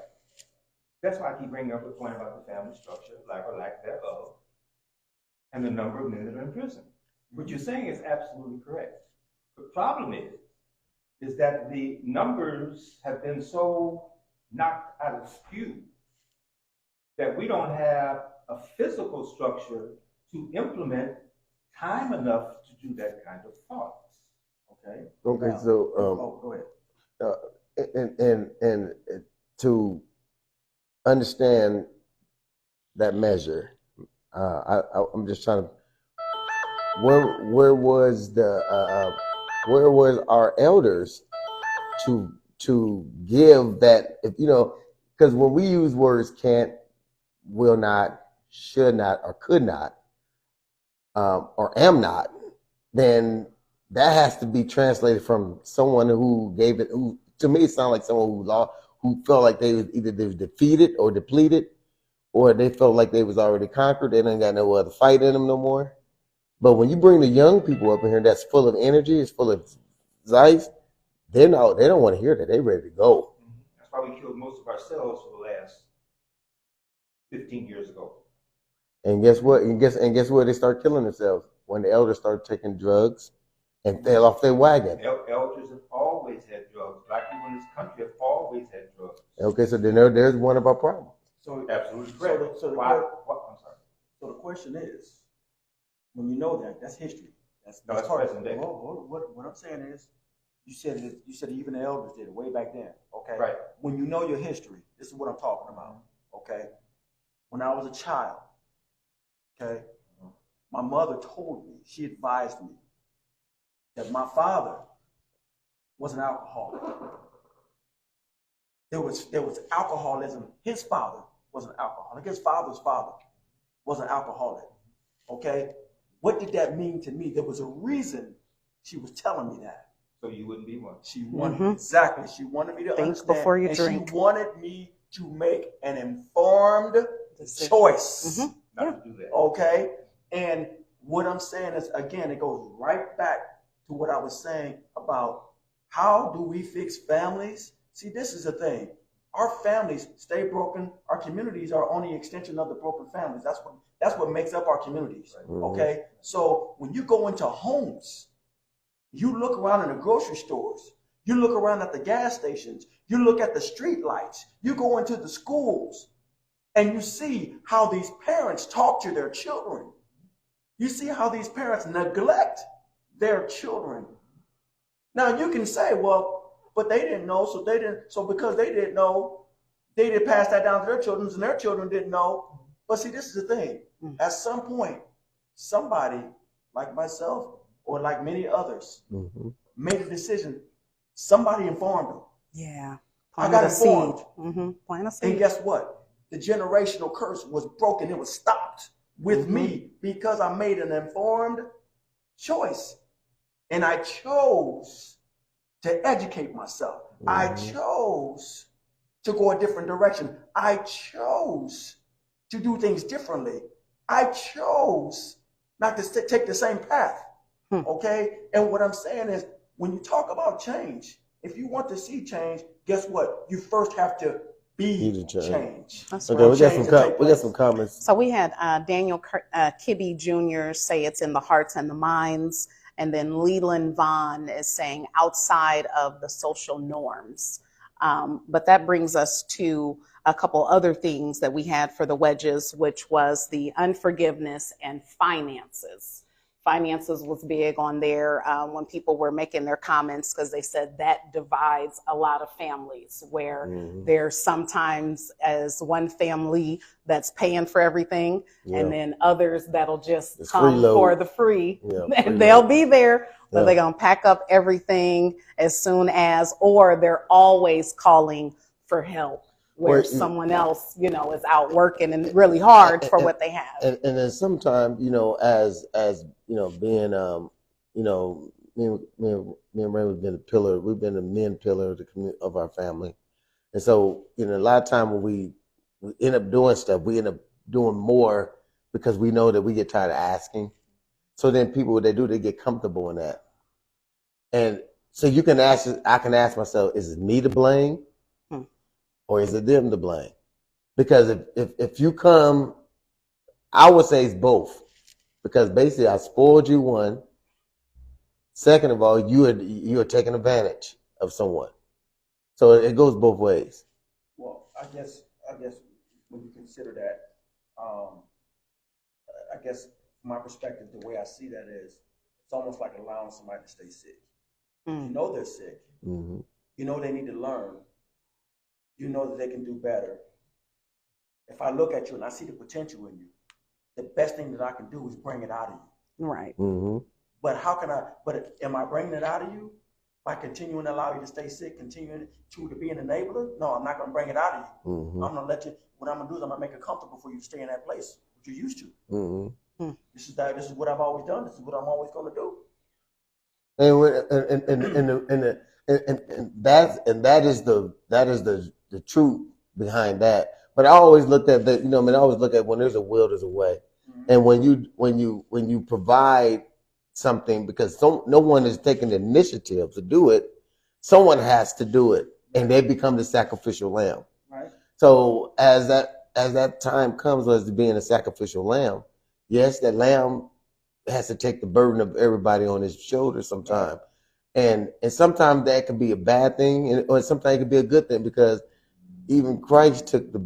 That's why I keep bringing up the point about the family structure, lack or lack thereof, and the number of men that are in prison. What you're saying is absolutely correct. The problem is that the numbers have been so knocked out of skew that we don't have a physical structure to implement time enough to do that kind of thought. Okay. Okay, Now- so go ahead. and to understand that measure, I'm just trying to where was where was our elders to give that, if because when we use words can't, will not, should not, or could not, or am not, then that has to be translated from someone who gave it, who to me sound like someone who felt like they was either defeated or depleted, or they felt like they was already conquered. They didn't got no other fight in them no more. But when you bring the young people up in here that's full of energy, it's full of zeitgeist, they don't want to hear that. They ready to go. That's why we killed most of ourselves for the last 15 years ago. And guess what? And guess where they start killing themselves? When the elders start taking drugs and fell off their wagon. Elders have always had drugs. Black people in this country have always had drugs. Okay, so then there's one of our problems. So Absolutely So, correct. so, the, Why? que- What? I'm sorry. so the question is, when you know that, that's history. That's That's part of present it. day. What I'm saying is, you said even the elders did it way back then. Okay. Right. When you know your history, this is what I'm talking about. Okay. When I was a child, okay, my mother told me, she advised me that my father was an alcoholic. There was alcoholism. His father was an alcoholic. His father's father was an alcoholic. Okay? What did that mean to me? There was a reason she was telling me that. So you wouldn't be one. She wanted exactly. She wanted me to Think understand, before you and drink. she wanted me to make an informed choice. Not to do that. Okay? And what I'm saying is, again, it goes right back to what I was saying about how do we fix families? See, this is the thing. Our families stay broken. Our communities are only extension of the broken families. That's what makes up our communities. Okay? So when you go into homes, you look around in the grocery stores, you look around at the gas stations, you look at the street lights, you go into the schools, and you see how these parents talk to their children. You see how these parents neglect their children. Now you can say, well, but they didn't know, so because they didn't know, they didn't pass that down to their children, and their children didn't know. But see, this is the thing. At some point, somebody like myself or like many others made a decision. Somebody informed them. Yeah. I got Plant a seed. informed. Plant a seed. And guess what? The generational curse was broken. It was stopped with me because I made an informed choice. And I chose to educate myself. I chose to go a different direction. I chose to do things differently. I chose not to take the same path. Okay? And what I'm saying is, when you talk about change, if you want to see change, guess what? You first have to be change. That's Okay, right. we got some comments. So we had Daniel Kibbe Jr. say it's in the hearts and the minds. And then Leland Vaughn is saying outside of the social norms. But that brings us to a couple other things that we had for the wedges, which was the unforgiveness and finances. Finances was big on there when people were making their comments, because they said that divides a lot of families, where there's sometimes as one family that's paying for everything, and then others that'll just come for the free, and they'll be there, but they're going to pack up everything as soon as, or they're always calling for help, where someone else, is out working and really hard for what they have. And then sometimes, as being, me and Ray, we've been a pillar. We've been a men pillar of the community, of our family. And so, a lot of time when we end up doing stuff, we end up doing more because we know that we get tired of asking. So then people, what they do, they get comfortable in that. And so I can ask myself, is it me to blame? Or is it them to blame? Because if you come, I would say it's both. because basically I spoiled you, one. Second of all, you are taking advantage of someone. So it goes both ways. Well, I guess when you consider that, I guess from my perspective, the way I see that is, it's almost like allowing somebody to stay sick. You know they're sick. Mm-hmm. You know they need to learn. You know that they can do better. If I look at you and I see the potential in you, the best thing that I can do is bring it out of you. Right. Mm-hmm. But how can I? But am I bringing it out of you by continuing to allow you to stay sick, continuing to be an enabler? No, I'm not going to bring it out of you. Mm-hmm. I'm going to let you. What I'm going to do is I'm going to make it comfortable for you to stay in that place that you're used to. Mm-hmm. This is what I've always done. This is what I'm always going to do. And that is the truth behind that. But I always looked at that, I always look at when there's a will, there's a way. Mm-hmm. And when you provide something, because no one is taking the initiative to do it, someone has to do it, and they become the sacrificial lamb. Right. So as that time comes as being a sacrificial lamb, yes, that lamb has to take the burden of everybody on his shoulders sometime. And sometimes that can be a bad thing, or sometimes it can be a good thing, because even Christ took the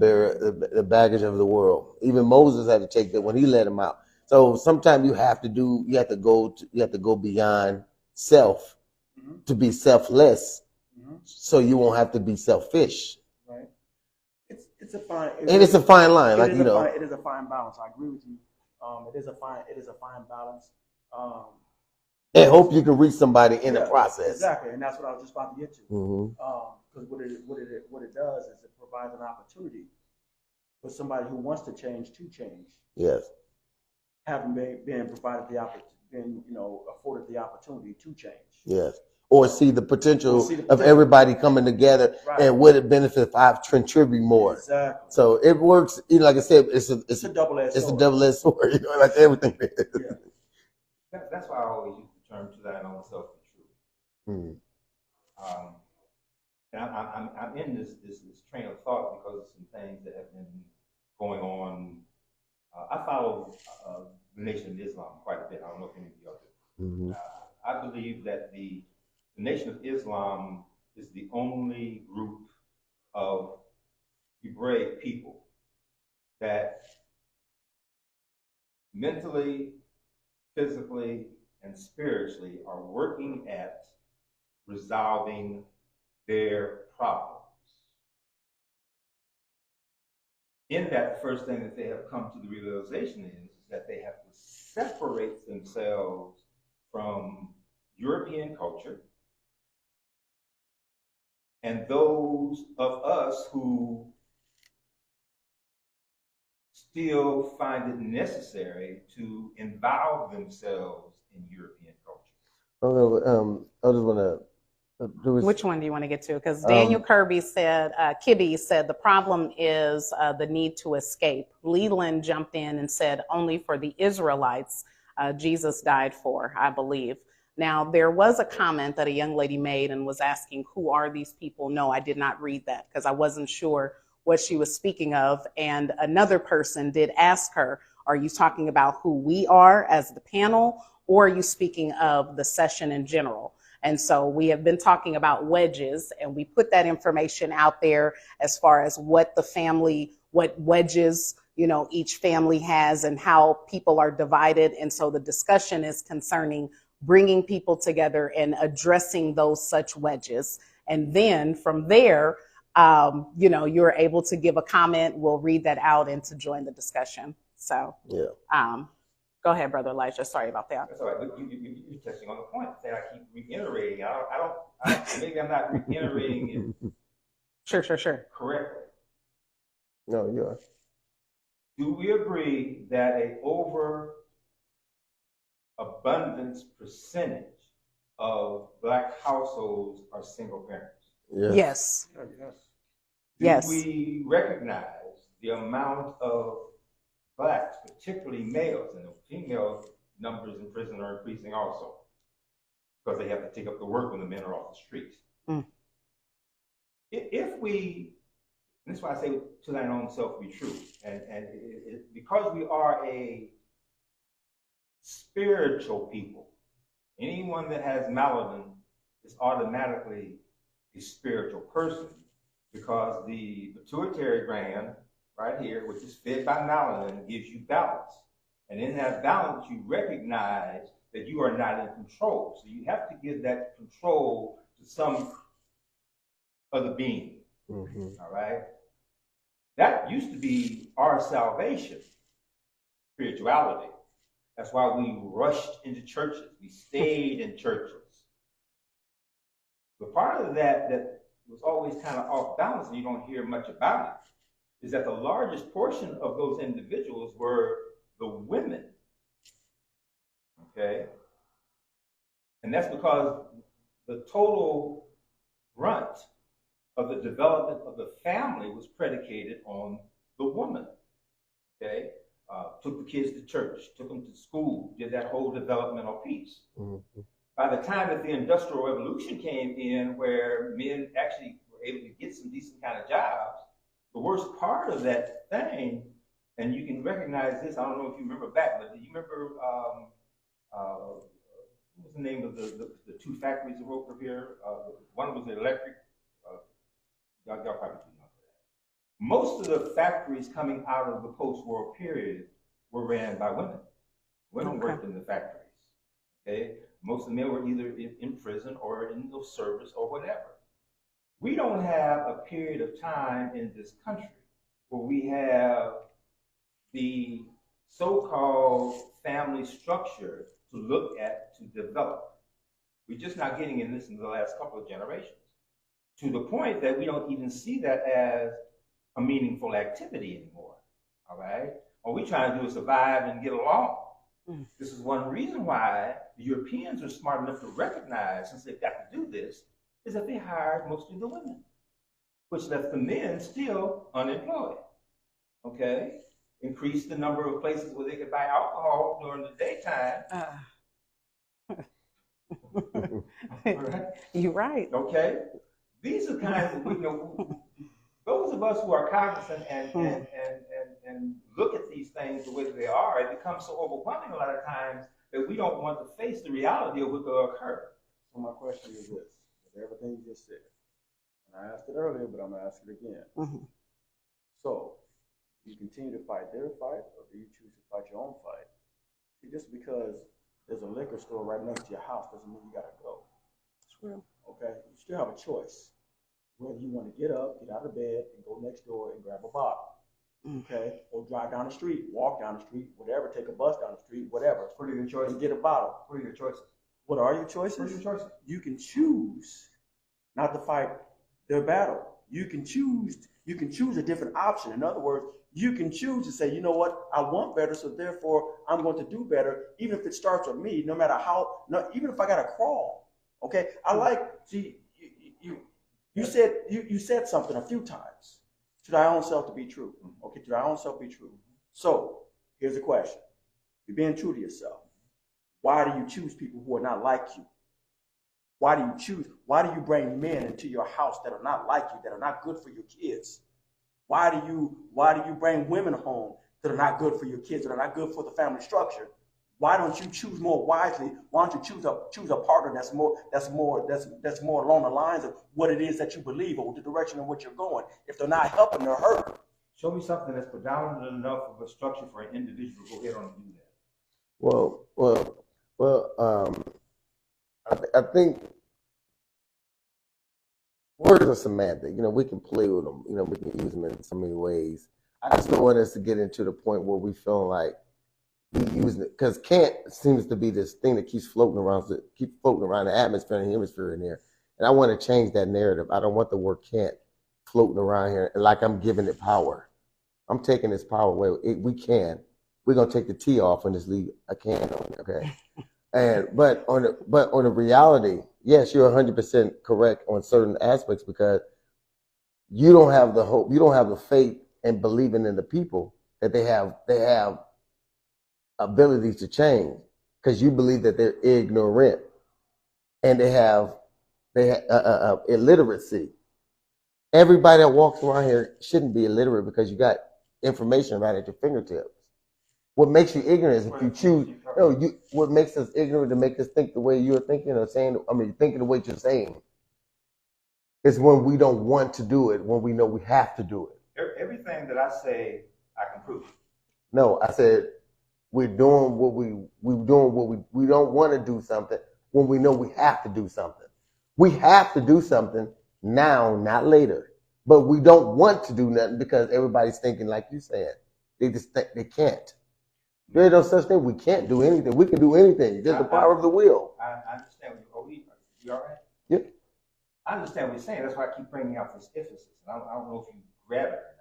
baggage of the world. Even Moses had to take that when he let him out. So sometimes you have to go beyond self, mm-hmm. to be selfless, mm-hmm. so you won't have to be selfish. Right. It's a fine. It's a fine line, it is a fine balance. I agree with you. It is a fine balance. And hope you can reach somebody in the process. Exactly, and that's what I was just about to get to. Mm-hmm. Because what it does is it provides an opportunity for somebody who wants to change. Yes. Having been provided the opportunity, afforded the opportunity to change. Yes. Or see the potential of everybody coming together, right. And would it benefit if I contribute more? Exactly. So it works. Like I said, it's a double-edged sword. It's a double-edged sword. Like everything is. Yeah. That's why I always use the term "to thine own self be true." And I'm in this train of thought because of some things that have been going on. I follow the Nation of Islam quite a bit. I don't know if any of you do. Mm-hmm. I believe that the Nation of Islam is the only group of Hebraic people that mentally, physically, and spiritually are working at resolving their problems. In that, the first thing that they have come to the realization is that they have to separate themselves from European culture and those of us who still find it necessary to involve themselves in European culture. I just want to. Which one do you want to get to? Because Daniel Kibbe said the problem is the need to escape. Leland jumped in and said only for the Israelites Jesus died for, I believe. Now, there was a comment that a young lady made and was asking, who are these people? No, I did not read that because I wasn't sure what she was speaking of. And another person did ask her, are you talking about who we are as the panel, or are you speaking of the session in general? And so we have been talking about wedges, and we put that information out there as far as what wedges, each family has and how people are divided. And so the discussion is concerning bringing people together and addressing those such wedges. And then from there, you're able to give a comment. We'll read that out and to join the discussion. So, go ahead, Brother Elijah. Sorry about that. That's all right. You're touching on the point that I keep reiterating. Maybe I'm not reiterating it. Sure. Correctly. No, you are. Do we agree that an overabundance percentage of Black households are single parents? Yes. Do we recognize the amount of Blacks, particularly males, and the female numbers in prison are increasing also because they have to take up the work when the men are off the streets? If we, and that's why I say to thine own self be true, and because we are a spiritual people. Anyone that has melanin is automatically a spiritual person, because the pituitary gland right here, which is fed by melanin, gives you balance. And in that balance, you recognize that you are not in control. So you have to give that control to some other being. All right? That used to be our salvation, spirituality. That's why we rushed into churches. We stayed in churches. But part of that was always kind of off balance, and you don't hear much about it, is that the largest portion of those individuals were the women. Okay? And that's because the total brunt of the development of the family was predicated on the woman. Okay? Took the kids to church, took them to school, did that whole developmental piece. By the time that the Industrial Revolution came in, where men actually were able to get some decent kind of jobs, the worst part of that thing, and you can recognize this, I don't know if you remember back, but do you remember, what was the name of the two factories that were over here? One was the electric, y'all probably do know that. Most of the factories coming out of the post-war period were ran by women. Women worked in the factories, okay? Most of the men were either in prison or in the service or whatever. We don't have a period of time in this country where we have the so-called family structure to look at, to develop. We're just not getting in this in the last couple of generations, to the point that we don't even see that as a meaningful activity anymore, all right? All we trying to do is survive and get along. This is one reason why the Europeans are smart enough to recognize, since they've got to do this, is that they hired mostly the women, which left the men still unemployed, okay? Increased the number of places where they could buy alcohol during the daytime. Right. You're right. Okay? These are kinds of, those of us who are cognizant and look at these things the way that they are, it becomes so overwhelming a lot of times that we don't want to face the reality of what will occur. So my question is this, with everything you just said, and I asked it earlier, but I'm going to ask it again. So, you continue to fight their fight, or do you choose to fight your own fight? See, just because there's a liquor store right next to your house doesn't mean you got to go. True. Okay? You still have a choice. Whether you want to get up, get out of bed, and go next door and grab a bottle. Okay? Or drive down the street, walk down the street, whatever, take a bus down the street, whatever. What are your choices? And get a bottle. What are your choices? What are your choices? What are your choices? You can choose not to fight their battle. You can choose a different option. In other words, you can choose to say, you know what, I want better, so therefore I'm going to do better, even if it starts with me, no matter how, even if I got to crawl. Okay? I like, see, you said something a few times. To thy own self to be true. Okay, to thy own self be true. So, here's the question. You're being true to yourself. Why do you choose people who are not like you? Why do you bring men into your house that are not like you, that are not good for your kids? Why do you bring women home that are not good for your kids, that are not good for the family structure? Why don't you choose more wisely? Why don't you choose a partner that's more along the lines of what it is that you believe or the direction in which you're going? If they're not helping, they're hurting. Show me something that's predominant enough of a structure for an individual to go ahead on and do that. I think words are semantic. We can play with them. We can use them in so many ways. I just don't want us to get into the point where we feel like we use it, because Kant seems to be this thing that keeps floating around the atmosphere and hemisphere in here. And I want to change that narrative. I don't want the word Kant floating around here like I'm giving it power. I'm taking this power away. We're gonna take the T off and just leave a can on it, okay? But on the reality, yes, you're 100% correct on certain aspects, because you don't have the hope, you don't have the faith and believing in the people that they have abilities to change, because you believe that they're ignorant and they have illiteracy. Everybody that walks around here shouldn't be illiterate, because you got information right at your fingertips. What makes you ignorant is if you choose. No, what makes us ignorant to make us think the way you're thinking or saying, thinking the way you're saying, is when we don't want to do it, when we know we have to do it. Everything that I say, I can prove. No, I said we don't want to do something when we know we have to do something. We have to do something now, not later. But we don't want to do nothing because everybody's thinking like you said. They just think they can't. There is no such thing. We can't do anything. We can do anything. Just the power of the will. I understand. You all right? Yeah. I understand what you're saying. That's why I keep bringing out this emphasis. I don't know if you grab it or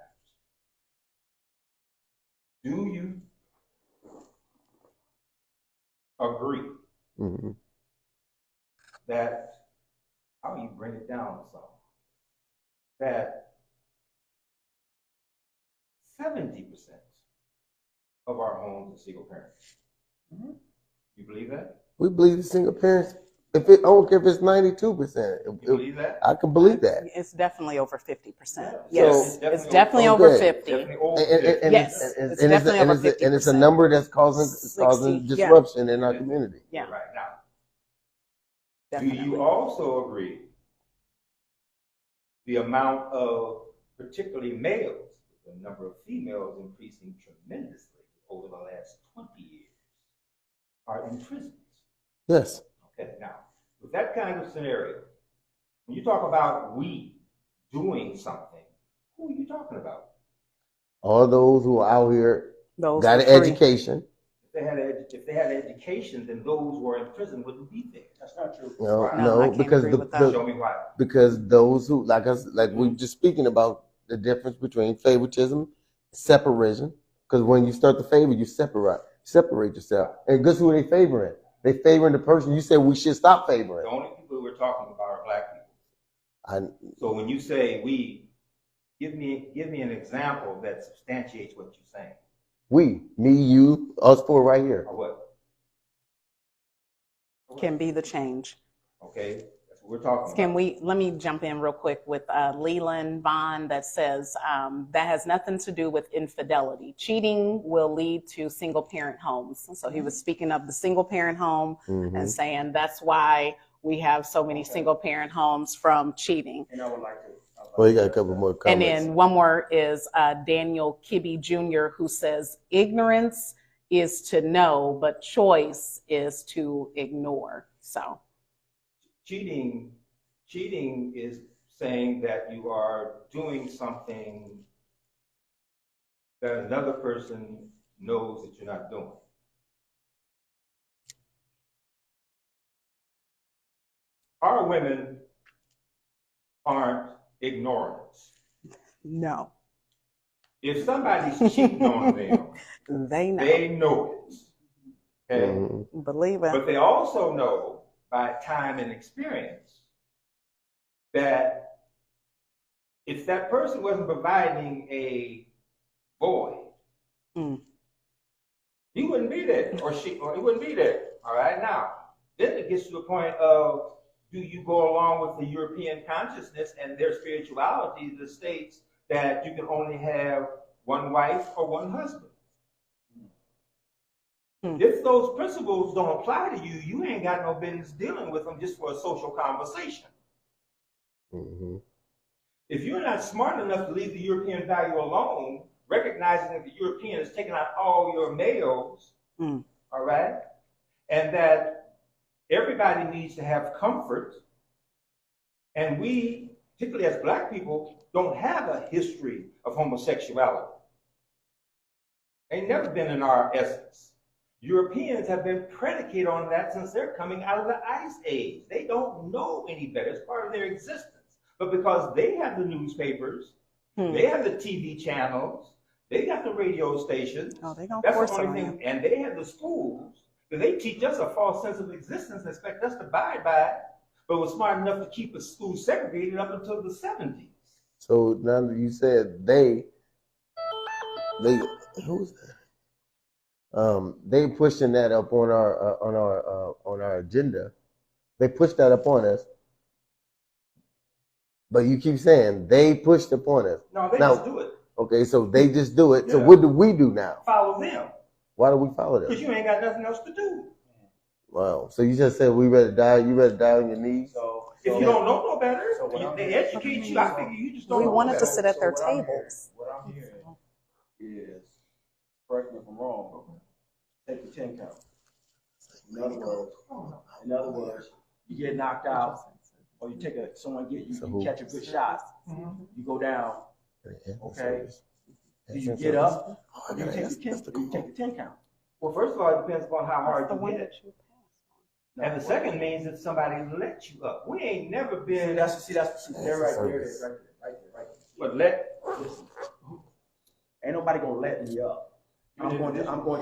not. Do you agree that, how do you bring it down some? That 70% of our homes are single parents. You believe that? We believe the single parents. I don't care if it's 92%. You believe that? I can believe that. It's definitely over 50%. Yeah. Yes, So, it's definitely over okay. 50. Definitely over Yes, it's definitely over 50%. And it's a number that's causing disruption in our community. Yeah. Right now. Definitely. Do you also agree the amount of particularly males, the number of females increasing tremendously over the last 20 years, are in prisons? Yes. Okay, now, with that kind of scenario, when you talk about we doing something, who are you talking about? All those who are out here got an education. If they had education, then those who are in prison wouldn't be there. That's not true. No, because show me why. Because those who like we were just speaking about the difference between favoritism, separation. Because when you start to favor, you separate yourself. And guess who they favoring? They favoring the person you said we should stop favoring. The only people we're talking about are black people. So when you say we, give me an example that substantiates what you're saying. We, me, you, us four right here. Or what? Can be the change. Okay, that's what we're talking about. Let me jump in real quick with Leland Bond that says that has nothing to do with infidelity. Cheating will lead to single parent homes. So he was speaking of the single parent home and saying that's why we have so many single parent homes from cheating. And I would like to. Well, you got a couple more comments. And then one more is Daniel Kibbe Jr., who says ignorance is to know, but choice is to ignore. So Cheating is saying that you are doing something that another person knows that you're not doing. Our women aren't ignorance. no, If somebody's cheating on them, they know. they know it. Okay? Believe it. But they also know by time and experience that if that person wasn't providing a void, he wouldn't be there, or he wouldn't be there. All right, now, then it gets to the point of, do you go along with the European consciousness and their spirituality that states that you can only have one wife or one husband? If those principles don't apply to you, you ain't got no business dealing with them just for a social conversation. If you're not smart enough to leave the European value alone, recognizing that the European is taking out all your males, all right, and that everybody needs to have comfort, and we, particularly as black people, don't have a history of homosexuality. Ain't never been in our essence. Europeans have been predicated on that since they're coming out of the Ice Age. They don't know any better. It's part of their existence. But because they have the newspapers, they have the TV channels, they got the radio stations. Oh, they gonna that's force the only on thing. And they have the schools. They teach us a false sense of existence and expect us to abide by it, but was smart enough to keep the school segregated up until the 70s. So now that you said who's that? They pushing that up on our agenda. They pushed that upon us. But you keep saying they pushed upon us. No, they just do it. Okay, so they just do it. Yeah. So what do we do now? Follow them. Why do we follow Because them? you ain't got nothing else to do. Wow. So you just said we rather die. You rather die on your knees. So If you don't know no better, So what I'm they hearing- educate you. I figure you just don't We know wanted no to better. sit at their what I'm hearing- tables. What I'm hearing is, correct me if I'm wrong, take the 10 count. In other words, you get knocked out, or you take you catch a good shot, you go down. Okay. Do you get up? Or do you take the 10 count? Well, first of all, it depends upon how hard The you one hit. that you No, And the second means that somebody let you up. We ain't never been. that's there right there. But Listen, ain't nobody gonna let me up. I'm going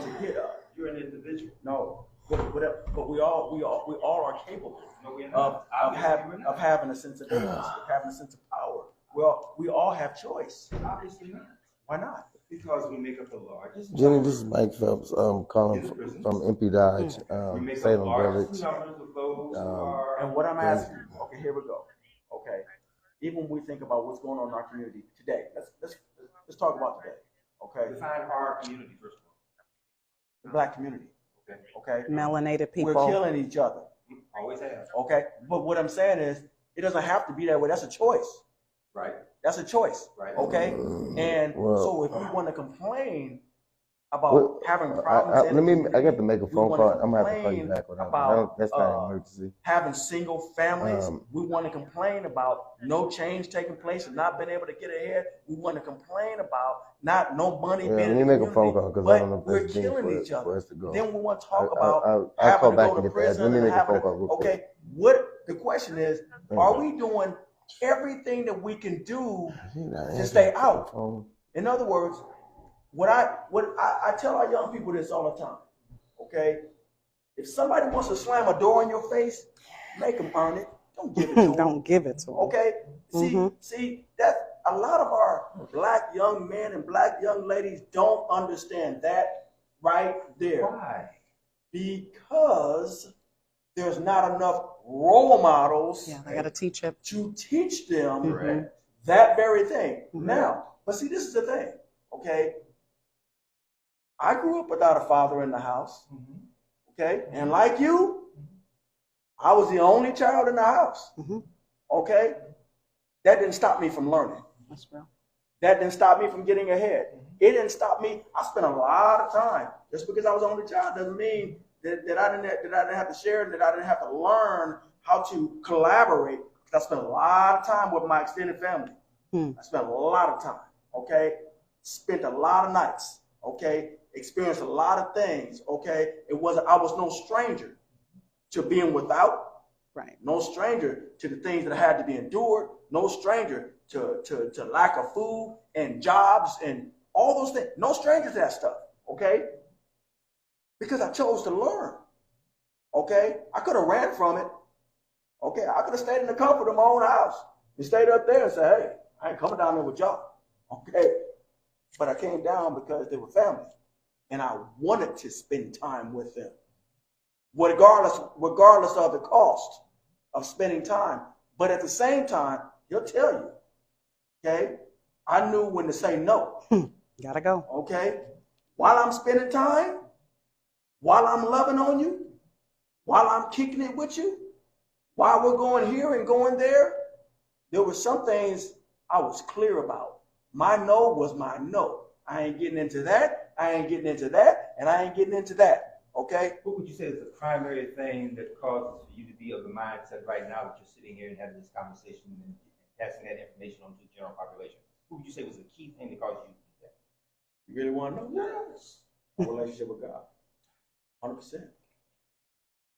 to get up. You're an individual. No, but we all are capable No, we're of not. having a sense of agency, of having a sense of power. Well, we all have choice. Obviously not. Why not? Because we make up the largest. Jenny, this is Mike Phelps, calling from MP Dodge, We make up Salem large Village. numbers of those who are. And what I'm asking, okay, here we go. Okay, even when we think about what's going on in our community today, let's talk about today. Okay, Define our community first of all. the black community. Okay. Okay, melanated we're people. killing each other. Always have. Okay, but what I'm saying is, it doesn't have to be that way. That's a choice. Right. That's a choice. Right. Okay, and Well, so if we want to complain about Well, having problems, I got to make a phone call. I'm gonna have to call you complain back on that. about, That's not an emergency. having single families. Um, We want to complain about no change taking place and not being able to get ahead. We want to complain about no money Yeah, being let in me the make a phone community, call because but I don't know if we're that's deemed killing each for other. us to go. Then we want to talk about I'll having call to back go and to get that. Let prison me and make a having phone call real quick. okay. What the question is? Thank Are you. we doing everything that we can do She's not to answering stay the out? phone. In other words, what I tell our young people this all the time. Okay, if somebody wants to slam a door in your face, make them earn it. Don't give it to them. Don't give it to them. Okay, see that a lot of our black young men and black young ladies don't understand that right there. Why? Because there's not enough role models Yeah, I got to teach it. to teach them Correct. that very thing. Mhm. Now, but see, this is the thing, okay? I grew up without a father in the house, okay? And like you, I was the only child in the house, Mhm. okay? That didn't stop me from learning. That's real. That didn't stop me from getting ahead. It didn't stop me. I spent a lot of time. Just because I was the only child doesn't mean that I didn't have to share and that I didn't have to learn how to collaborate. Because I spent a lot of time with my extended family. I spent a lot of time. Okay, spent a lot of nights. Okay, experienced a lot of things. Okay, I was no stranger to being without. Right. No stranger to the things that had to be endured. No stranger to lack of food and jobs and all those things. No stranger to that stuff. Okay, because I chose to learn. Okay, I could have ran from it. Okay, I could have stayed in the comfort of my own house and stayed up there and said, hey, I ain't coming down there with y'all. Okay, but I came down because they were family and I wanted to spend time with them, regardless of the cost of spending time. But at the same time, he'll tell you, okay, I knew when to say no. Gotta go. Okay, while I'm spending time, while I'm loving on you, while I'm kicking it with you, while we're going here and going there were some things I was clear about. My no was my no. I ain't getting into that. I ain't getting into that. And I ain't getting into that. Okay? What would you say is the primary thing that causes for you to be of the mindset right now that you're sitting here and having this conversation and passing that information on to the general population? What would you say was the key thing that caused you to do that? You really want to know? Yes. My relationship with God. 100%.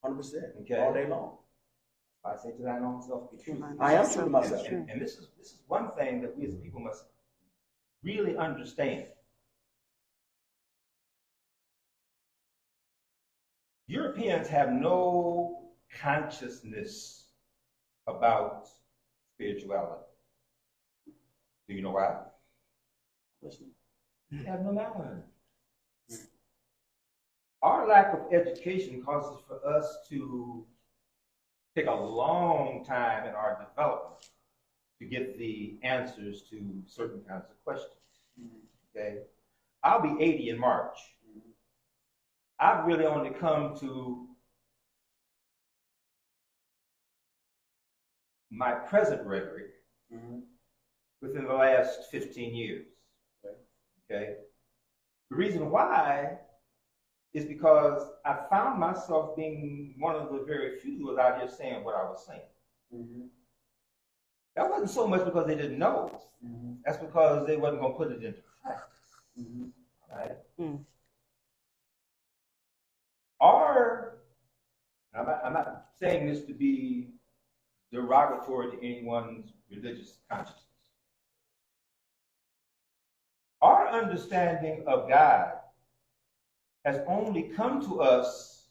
100%. Okay. All day long. I say to thine own self, be true. I am true to myself. And this is one thing that we as people must really understand. Europeans have no consciousness about spirituality. Do you know why? Listen. They have no knowledge. Our lack of education causes for us to take a long time in our development to get the answers to certain kinds of questions. Okay, I'll be 80 in March. I've really only come to my present rhetoric within the last 15 years. Okay? The reason why is because I found myself being one of the very few who was out here saying what I was saying. That wasn't so much because they didn't know. That's because they wasn't going to put it into practice. Right? I'm not saying this to be derogatory to anyone's religious consciousness. Our understanding of God has only come to us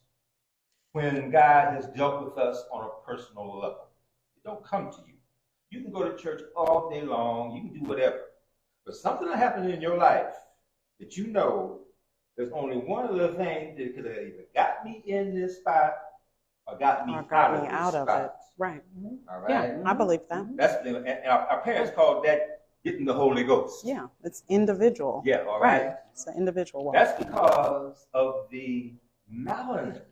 when God has dealt with us on a personal level. It don't come to you. You can go to church all day long, you can do whatever. But something that happened in your life that you know there's only one other thing that could have either got me in this spot or got me out of it. Right. All right. Yeah, I believe that. That's and our parents called that getting the Holy Ghost. Yeah, it's individual. Yeah, all right. It's an individual one. That's because of the melanin.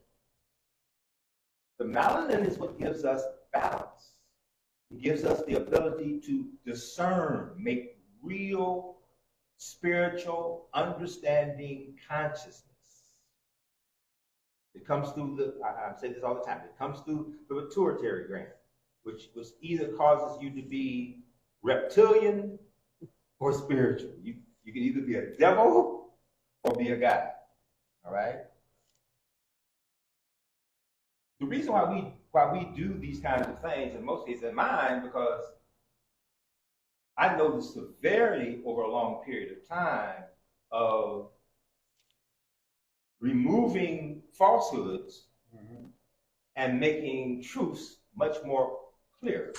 The melanin is what gives us balance. It gives us the ability to discern, make real spiritual understanding consciousness. It comes through I say this all the time, it comes through the pituitary gland, which either causes you to be reptilian or spiritual. You can either be a devil or be a God. All right? The reason why we do these kinds of things, in most cases in mine, because I know the severity over a long period of time of removing falsehoods and making truths much more clear.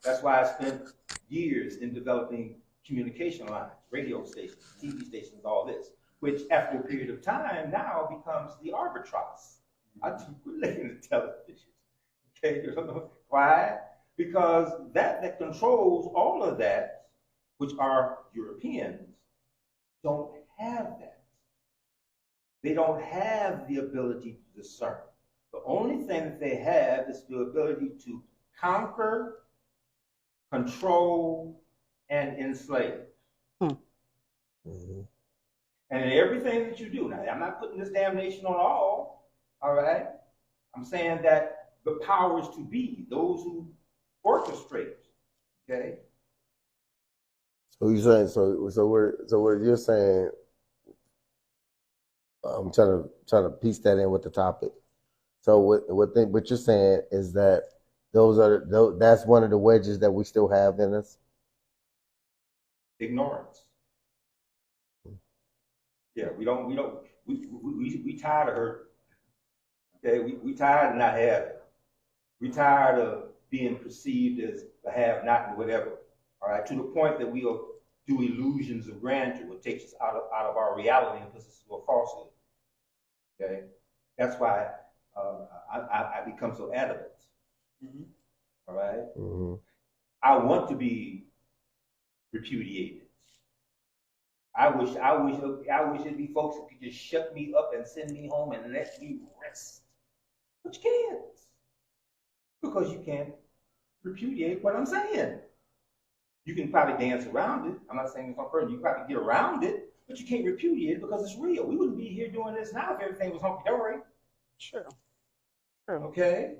That's why I spent years in developing communication lines, radio stations, TV stations, all this, which after a period of time now becomes the arbitrage. I do relating to television. Okay, why? Because that controls all of that, which are Europeans, don't have that. They don't have the ability to discern. The only thing that they have is the ability to conquer, control, and enslave. And in everything that you do, now I'm not putting this damnation on all right? I'm saying that the powers to be, those who orchestrate, okay? So you're saying so what you're saying, I'm trying to piece that in with the topic. So what you're saying is that that's one of the wedges that we still have in us. Ignorance. Yeah, we tired of hurt. Okay, we tired of not having. We tired of being perceived as the have-not and whatever. All right, to the point that we'll do illusions of grandeur, which takes us out of our reality and puts us into a falsehood. Okay, that's why I become so adamant. All right, I want to be repudiated. I wish it'd be folks who could just shut me up and send me home and let me rest. But you can't. Because you can't repudiate what I'm saying. You can probably dance around it. I'm not saying it's on purpose. You can probably get around it, but you can't repudiate it because it's real. We wouldn't be here doing this now if everything was hunky-dory. True. Okay?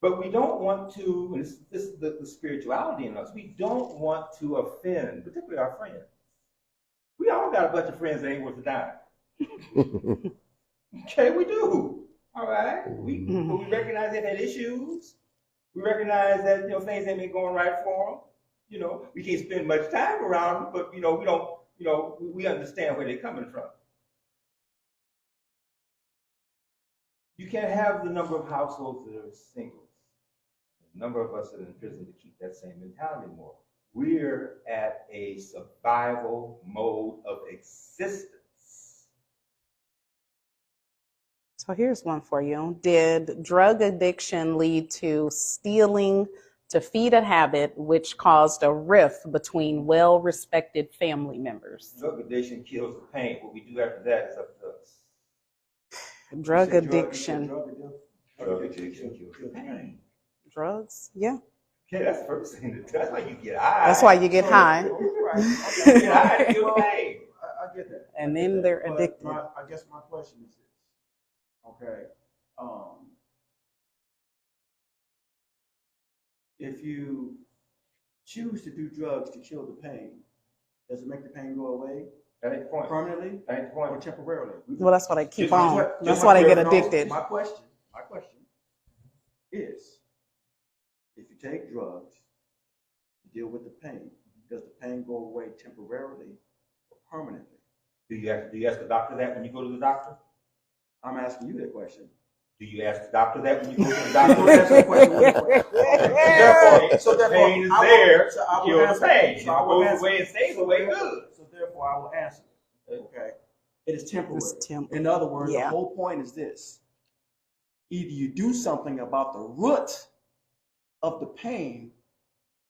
But we don't want to, and this is the spirituality in us, we don't want to offend, particularly our friends. We all got a bunch of friends that ain't worth a dime. Okay, we do. All right. We recognize they've had issues. We recognize that things ain't been going right for them. We can't spend much time around them, but we don't. We understand where they're coming from. You can't have the number of households that are singles. The number of us that are in prison to keep that same mentality more. We're at a survival mode of existence. So here's one for you. Did drug addiction lead to stealing to feed a habit, which caused a rift between well-respected family members? Drug addiction kills the pain. What we do after that is up to us. Drug You said addiction. Drug addiction kills pain. Drugs, yeah. Yeah, that's the first thing. That's why you get high. That's why you get high. Right. You get high to feel pain. I get that. And I then get that. they're But addicted. I guess my question is this. Okay. If you choose to do drugs to kill the pain, does it make the pain go away That ain't the point. permanently That ain't the or point. temporarily? Well, that's why they keep Just on. my- That's why they get addicted. My question is, if you take drugs to deal with the pain, does the pain go away temporarily or permanently? Do you ask the doctor that when you go to the doctor? I'm asking you that question. Do you ask the doctor that when you go to the Don't doctor? answer the question with a question. Okay. So therefore, pain is there so I to will kill the answer- pain. so I It will goes answer- away and stays so away therefore- good. So therefore, I will answer. Okay. It is temporary. It's temporary. In other words, Yeah. the whole point is this. Either you do something about the root of the pain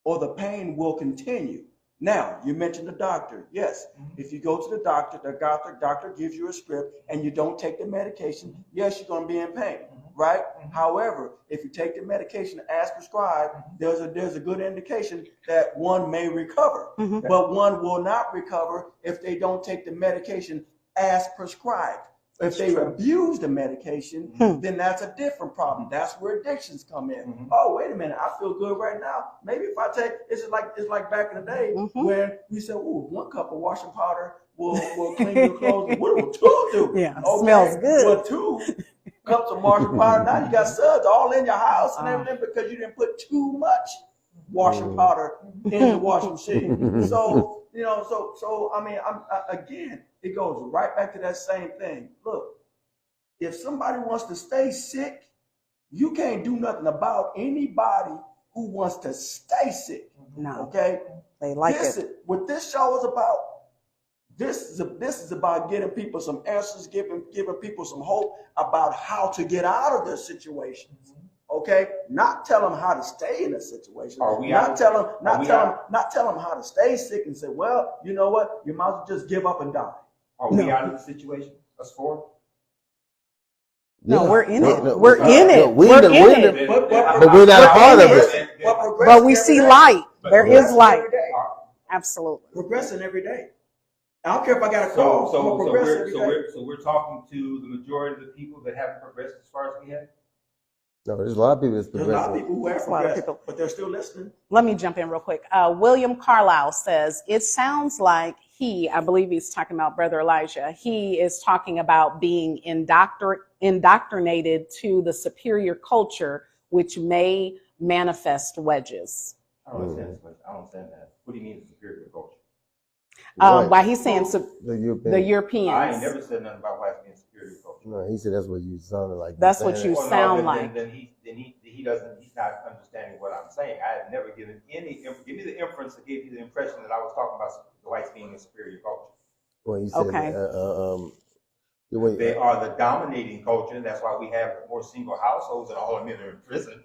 or the pain will continue. Now, you mentioned the doctor. Yes, if you go to the doctor gives you a script and you don't take the medication, yes, you're going to be in pain, right? However, if you take the medication as prescribed, there's a good indication that one may recover, but one will not recover if they don't take the medication as prescribed. If they abuse the medication, then that's a different problem. That's where addictions come in. Oh, wait a minute, I feel good right now. Maybe if I take, it's like back in the day when we said, "Ooh, 1 cup of washing powder will clean your clothes." What will 2 do? Yeah, smells good. Well, 2 cups of washing powder. Now you got suds all in your house and everything because you didn't put too much washing powder in the washing machine. So I mean, again, it goes right back to that same thing. Look, if somebody wants to stay sick, you can't do nothing about anybody who wants to stay sick. No, Okay, they like this it. is what this show is about. This is about getting people some answers, giving people some hope about how to get out of their situations. Okay, not tell them how to stay in a situation. Not tell them how to stay sick and say, well, you know what, you might as well just give up and die. Are we out of the situation? Us four? No, we're in it. No, We're in it. we're We're in in it. But we're not a part of it. it. But we see light. There is light. Every day. Absolutely. Progressing every day. I don't care if I got a call. I'm gonna progress every day. So we're talking to the majority of the people that haven't progressed as far as we have? No, there's a lot of people that's There's a lot of progressive. people who have There's a lot of progressed, people. but they're still listening. Let me jump in real quick. William Carlisle says, it sounds like I believe he's talking about Brother Elijah, he is talking about being indoctrinated to the superior culture, which may manifest wedges. I don't understand this question. I don't understand that. What do you mean superior culture? Right. Why he's saying The European. the I Europeans. ain't never said nothing about whites being superior culture. No, he said that's what you sounded like. That's what you Well, no, sound like. Then he doesn't. He's not understanding what I'm saying. I have never given any. Give me the inference that gave you the impression that I was talking about the whites being a superior culture. Well, he said, Okay. They are the dominating culture, and that's why we have more single households and all of them are in prison.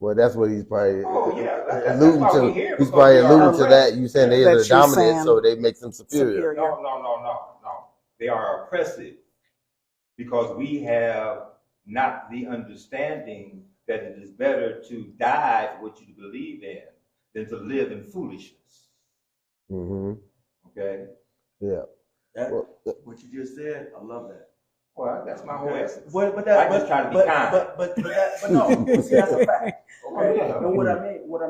Well, that's what he's probably alluding that's why to. we're here, He's because probably we are alluding to that. oppressed. You saying they That are you're the dominant, saying so they make them superior. No. They are oppressive because we have not the understanding that it is better to die for what you believe in than to live in foolishness. Mm-hmm. Okay? Yeah. What you just said, I love that. Well, that's my whole essence. But I just try to be kind. But no, see, that's a fact. Okay. Yeah. And what I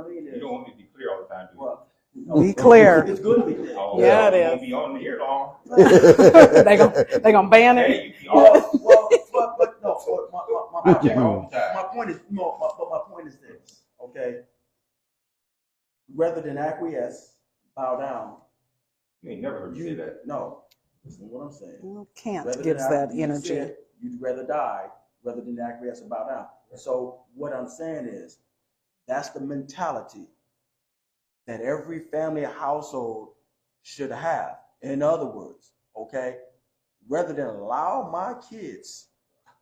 mean is, You don't want me to be clear all the time, do you? well, Be clear. It's good to be clear. Oh, Yeah, it you is. won't be on here long. they gonna ban it. Hey, you be off. But no. I check all the time. My point is this. Okay. Rather than acquiesce, bow down. You ain't never heard me say that. No. Listen to what I'm saying. Can't Rather gives than that you energy. said you'd rather die rather than acquiesce and bow down. So what I'm saying is that's the mentality that every family household should have. In other words, okay, rather than allow my kids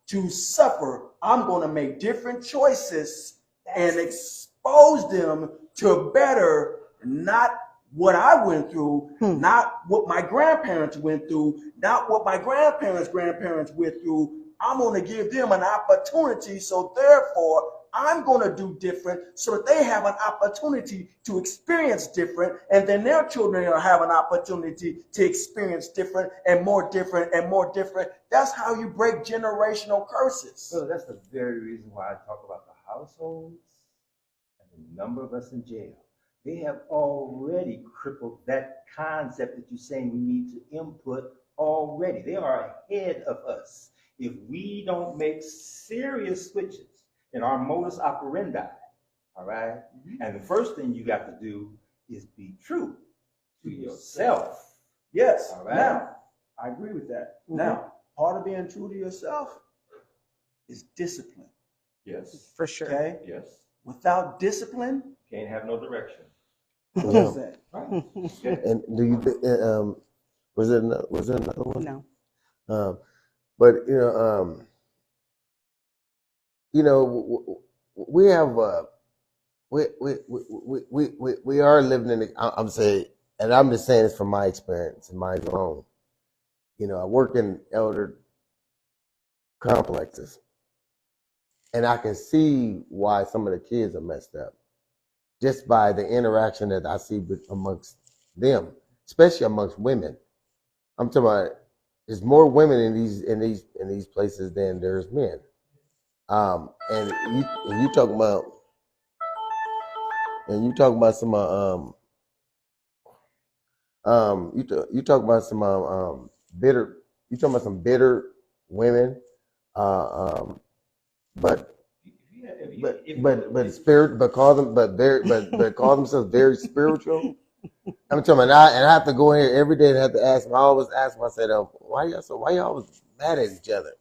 to suffer, I'm going to make different choices and expose them to better, not what I went through, not what my grandparents went through, not what my grandparents' grandparents went through, I'm going to give them an opportunity. So therefore, I'm going to do different so that they have an opportunity to experience different. And then their children will have an opportunity to experience different and more different and more different. That's how you break generational curses. So that's the very reason why I talk about the households and the number of us in jail. They have already crippled that concept that you're saying we need to input already. They are ahead of us. If we don't make serious switches in our modus operandi, all right? And the first thing you got to do is be true to yourself. Yes. All right. Now, I agree with that. Now, part of being true to yourself is discipline. Yes. For sure. Okay? Yes. Without discipline, Can't have no direction. what Yeah. is that? Right. Okay. And do you think was it another one? No. But we have we are living in. I'm saying, and I'm just saying this from my experience and my own. I work in elder complexes, and I can see why some of the kids are messed up just by the interaction that I see amongst them, especially amongst women. I'm talking about there's more women in these places than there's men. And you talking about some you talking about some bitter some bitter women, but spirit, but call them but call themselves very spiritual. I'm talking about, and I have to go in here every day and have to ask them. I always ask myself, why y'all always mad at each other?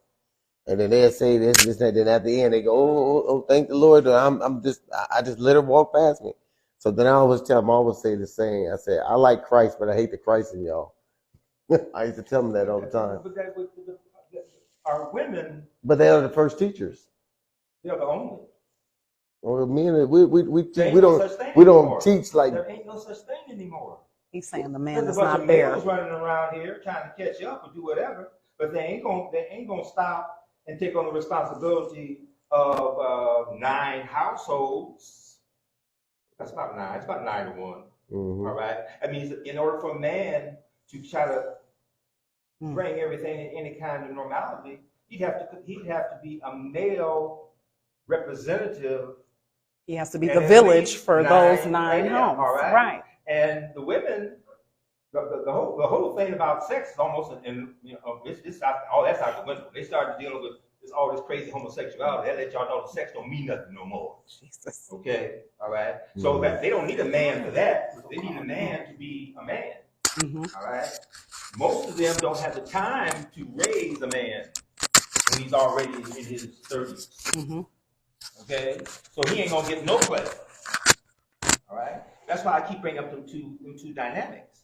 And then they'll say this, that. Then at the end they go, oh, thank the Lord. I just let her walk past me. So then I always say the same. I say, I like Christ, but I hate the Christ in y'all. I used to tell them that all the time. But our women, But they are the first teachers. they're the only. Well, me and we There ain't we no don't such thing we don't anymore. teach like. There ain't no such thing anymore. He's saying the man There's is a bunch not of there. males running around here trying to catch up or do whatever, but they ain't gonna stop and take on the responsibility of 9 households. That's about 9. It's about 9 to 1. Mhm. All right. I mean, in order for a man to try to bring everything in any kind of normality, he'd have to be a male representative. He has to be And the at village least for 9 those 9 women, homes. all right? Right. And the women, the whole thing about sex is almost, and that's out the window. They started dealing with all this crazy homosexuality. They let y'all know the sex don't mean nothing no more. Jesus. Okay, all right. So that they don't need a man for that. They need a man to be a man. All right. Most of them don't have the time to raise a man when he's already in his 30s. Okay, so he ain't gonna get no pleasure. All right. That's why I keep bringing up them two dynamics.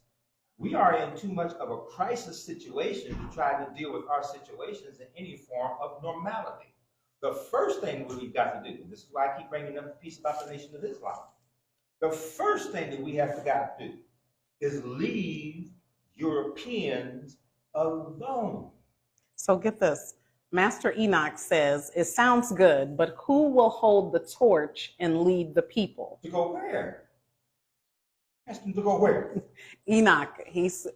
We are in too much of a crisis situation to try to deal with our situations in any form of normality. The first thing we've got to do, and this is why I keep bringing up the piece about the Nation of Islam. The first thing that we have got to do is leave Europeans alone. So get this. Master Enoch says, it sounds good, but who will hold the torch and lead the people? To go where? Ask them to go where? Enoch,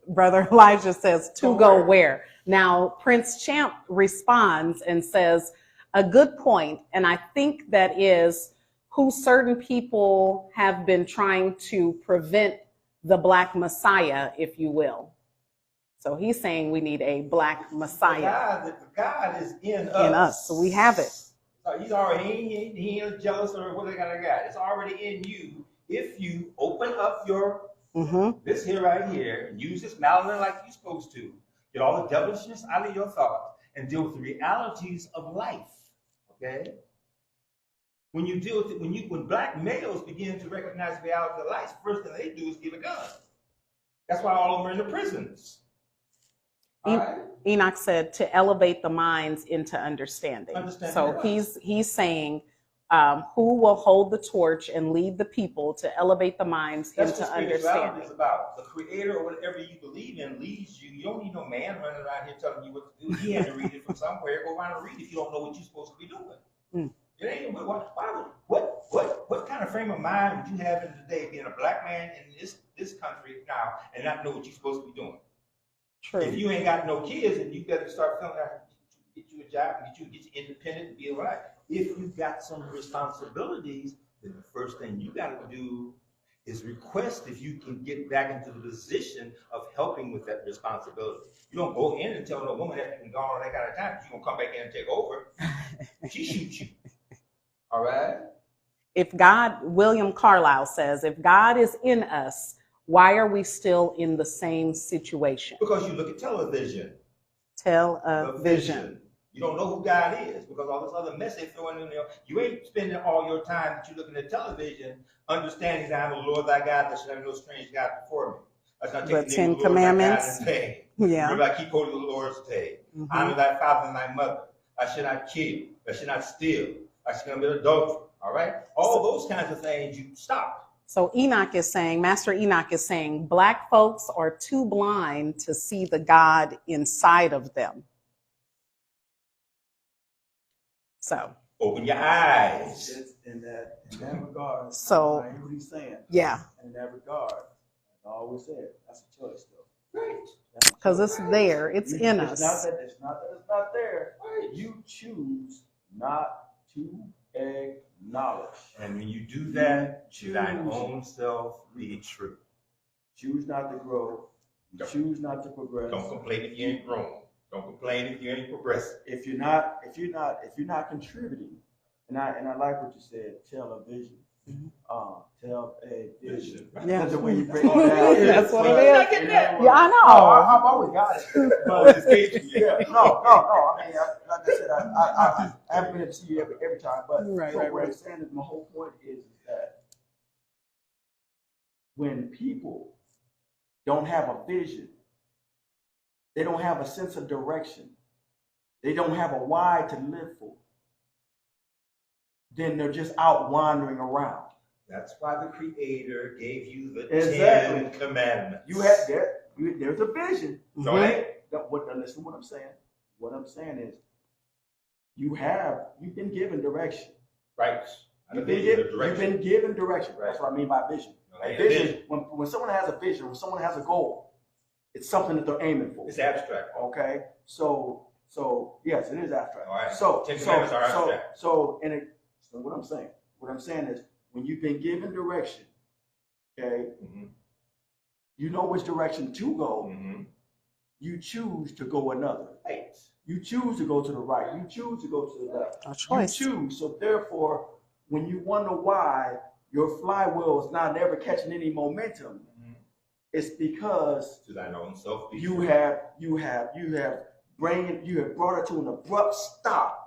Brother Elijah says, to go where? Now, Prince Champ responds and says, a good point, and I think that is who certain people have been trying to prevent the Black Messiah, if you will. So he's saying we need a Black Messiah. God is in us. In us, so we have it. He's already, he ain't jealous or what they got. It's already in you if you open up your this here right here and use this melanin like you're supposed to. Get all the devilishness out of your thoughts and deal with the realities of life. Okay? When you deal with it, when black males begin to recognize the reality of life, first thing they do is get a gun. That's why all of them are in the prisons. Enoch said to elevate the minds into understanding. So he's saying Who will hold the torch and lead the people to elevate the minds That's into what spirituality understanding? is about. The creator or whatever you believe in leads you. You don't need no man running around here telling you what to do. You had to read it from somewhere. Go around and read it if you don't know what you're supposed to be doing. Mm. It ain't what kind of frame of mind would you have in today being a black man in this country now and not know what you're supposed to be doing? True. If you ain't got no kids, and you better start feeling like get you a job and get you independent and be all right. If you got some responsibilities, then the first thing you got to do is request if you can get back into the position of helping with that responsibility. You don't go in and tell no woman that you can go on that kind of time. She's gonna come back in and take over. She shoots you. All right. If God, William Carlisle says, if God is in us, why are we still in the same situation? Because you look at television. Television. You don't know who God is because all this other mess they throwing in there. You ain't spending all your time that you're looking at television understanding that I'm the Lord thy God, that should have no strange God before me. That's not taking The Ten the Lord thy Commandments. God in vain. Yeah. Remember, I keep quoting the Lord's day. Honor thy father and thy mother. I should not kill. I should not steal. I should not commit adultery. All right? All those kinds of things you stop. So Enoch is saying, Master Enoch is saying, black folks are too blind to see the God inside of them. So open your eyes. It's in that regard. So I hear what he's saying. yeah, In that regard, I always said that's a choice, though. Right. because it's there, it's in It's us. not that it's not there. Right. You choose not to acknowledge. And when you do that, to thine own self be true. Choose not to grow. Choose not to progress. Don't complain if you ain't grown. Don't complain if you ain't progressing. If you're not contributing, and I like what you said. Tell a vision. Tell a vision. Yeah. That's the way you break it down. That's what it is. Yeah, Yeah, I know. I've always got it. But yeah, no. I mean, like I said, I haven't been able to see you every time. But Right. what I'm saying is, my whole point is that when people don't have a vision, they don't have a sense of direction, they don't have a why to live for, then they're just out wandering around. That's why the Creator gave you the Exactly. 10 Commandments. You had that. There's a vision. Right? Listen to what I'm saying. What I'm saying is, you've been given direction. Right. You've been given direction. Right. That's what I mean by vision. Right. Vision. When someone has a vision, when someone has a goal, it's something that they're aiming for. It's abstract. Okay. So yes, it is abstract. All right. So 10 Commandments are abstract. So what I'm saying is, when you've been given direction, okay, you know which direction to go. You choose to go another. Right. You choose to go to the right. You choose to go to the left. A choice. You choose. So therefore, when you wonder why your flywheel is not ever catching any momentum, it's because To thine own self be you true. have brought it to an abrupt stop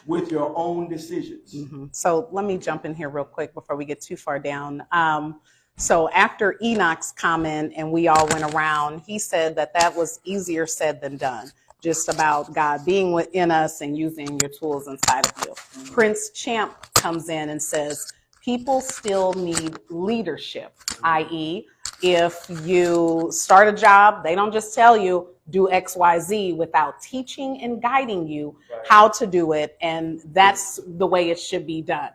with your own decisions. So let me jump in here real quick before we get too far down. So after Enoch's comment and we all went around, he said that was easier said than done, just about God being within us and using your tools inside of you. Prince Champ comes in and says, people still need leadership, i.e., if you start a job, they don't just tell you do X, Y, Z without teaching and guiding you how to do it. And that's the way it should be done.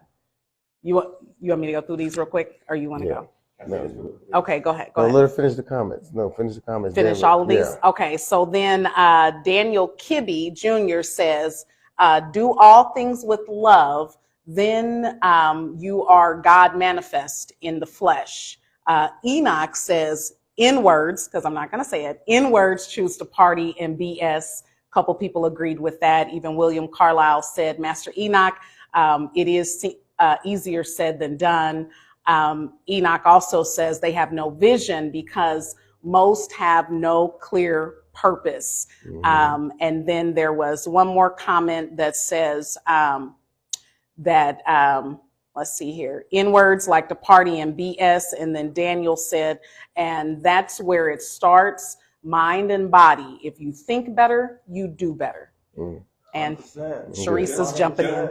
You want me to go through these real quick, or you want to go? No. Okay, go ahead. Let her finish the comments. No, finish the comments. Finish all of these? Yeah. Okay, so then Daniel Kibbe Jr. says, do all things with love, then you are God manifest in the flesh. Enoch says, in words, because I'm not going to say it, in words, choose to party and BS. A couple people agreed with that. Even William Carlisle said, Master Enoch, it is easier said than done. Enoch also says they have no vision because most have no clear purpose. And then there was one more comment that says let's see here, in words like to party and BS. And then Daniel said, and that's where it starts, mind and body. If you think better, you do better. And Sharice is jumping in.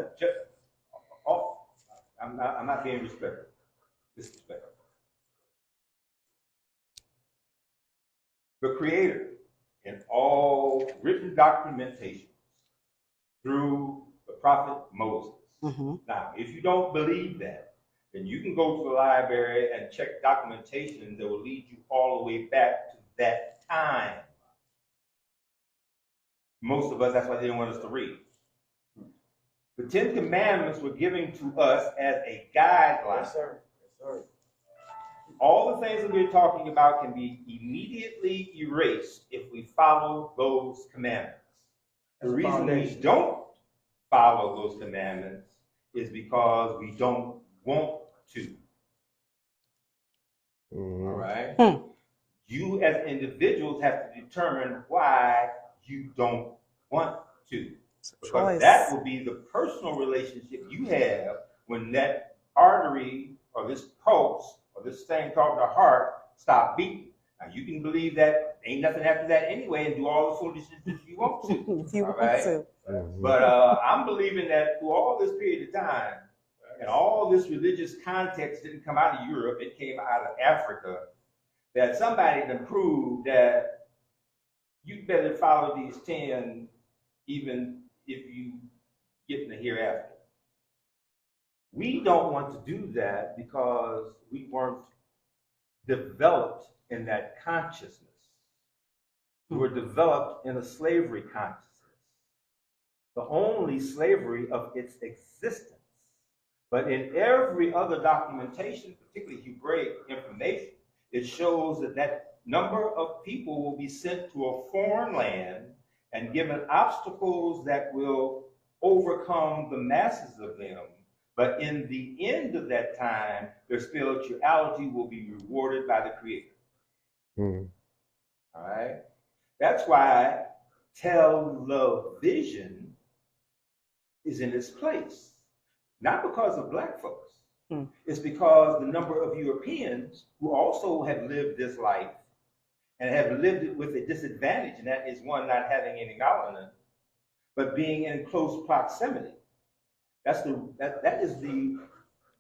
I'm not being disrespectful. The Creator, in all written documentation through the prophet Moses. Mm-hmm. Now, if you don't believe that, then you can go to the library and check documentation that will lead you all the way back to that time. Most of us, that's why they didn't want us to read. The 10 Commandments were given to us as a guideline. Yes, sir. Yes, sir. All the things that we're talking about can be immediately erased if we follow those commandments. The reason we don't follow those commandments is because we don't want to. Mm-hmm. All right? Hmm. You as individuals have to determine why you don't want to. Because Choice. that will be the personal relationship you have when that artery or this pulse or this thing called the heart stop beating. Now you can believe that ain't nothing after that anyway and do all the foolishness that you want to. If you all want right? to. Mm-hmm. But I'm believing that through all this period of time and all this religious context didn't come out of Europe, it came out of Africa, that somebody can prove that you better follow these 10 even if you get in the hereafter. We don't want to do that because we weren't developed in that consciousness. We were developed in a slavery consciousness, the only slavery of its existence. But in every other documentation, particularly Hebraic information, it shows that that number of people will be sent to a foreign land and given obstacles that will overcome the masses of them. But in the end of that time, their spirituality will be rewarded by the Creator. Mm-hmm. All right? That's why television is in its place. Not because of black folks. It's because the number of Europeans who also have lived this life and have lived it with a disadvantage, and that is one, not having any melanin, but being in close proximity. That is the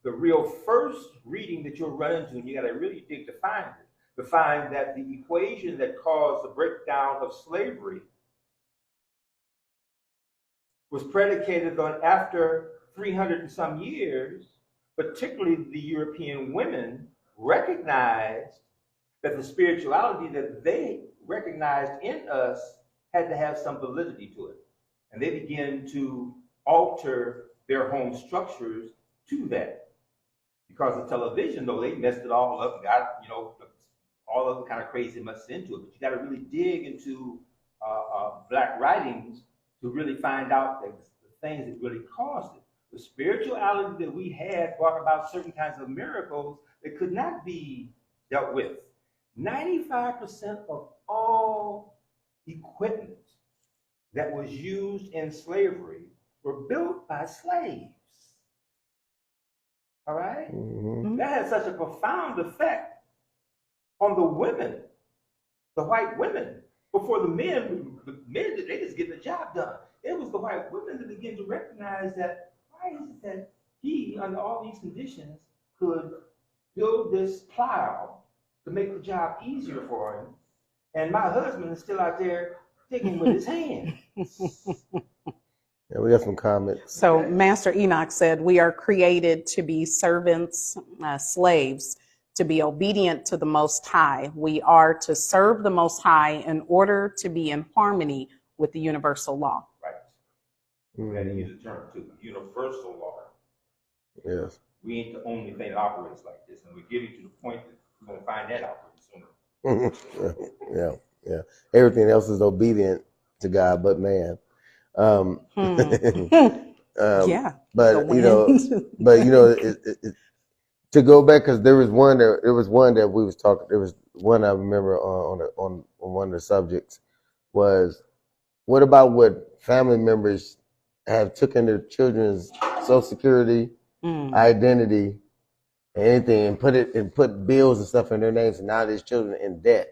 real first reading that you'll run into, and you got to really dig to find it, to find that the equation that caused the breakdown of slavery was predicated on, after 300 and some years, particularly the European women recognized that the spirituality that they recognized in us had to have some validity to it. And they began to alter their home structures to that. Because of television, though, they messed it all up and got, all of the kind of crazy messed into it. But you got to really dig into black writings to really find out the things that really caused it. The spirituality that we had brought about certain kinds of miracles that could not be dealt with. 95% of all equipment that was used in slavery were built by slaves. All right? Mm-hmm. That had such a profound effect on the women, the white women. Before the men, they just get the job done. It was the white women that began to recognize that why is it that he, under all these conditions, could build this plow to make the job easier for him, and my husband is still out there digging with his hands. Yeah, we got some comments. So Master Enoch said, we are created to be servants, slaves, to be obedient to the Most High. We are to serve the Most High in order to be in harmony with the universal law. Right. We had to use the term too, universal law. Yes. We ain't the only thing that operates like this, and we're getting to the point that we're going to find that out pretty soon. Yeah. Everything else is obedient to God but man. Yeah. But to go back, because there was one that we was talking. There was one I remember on one of the subjects was, what about what family members have taken their children's Social Security, identity, and anything, and put bills and stuff in their names, and now these children in debt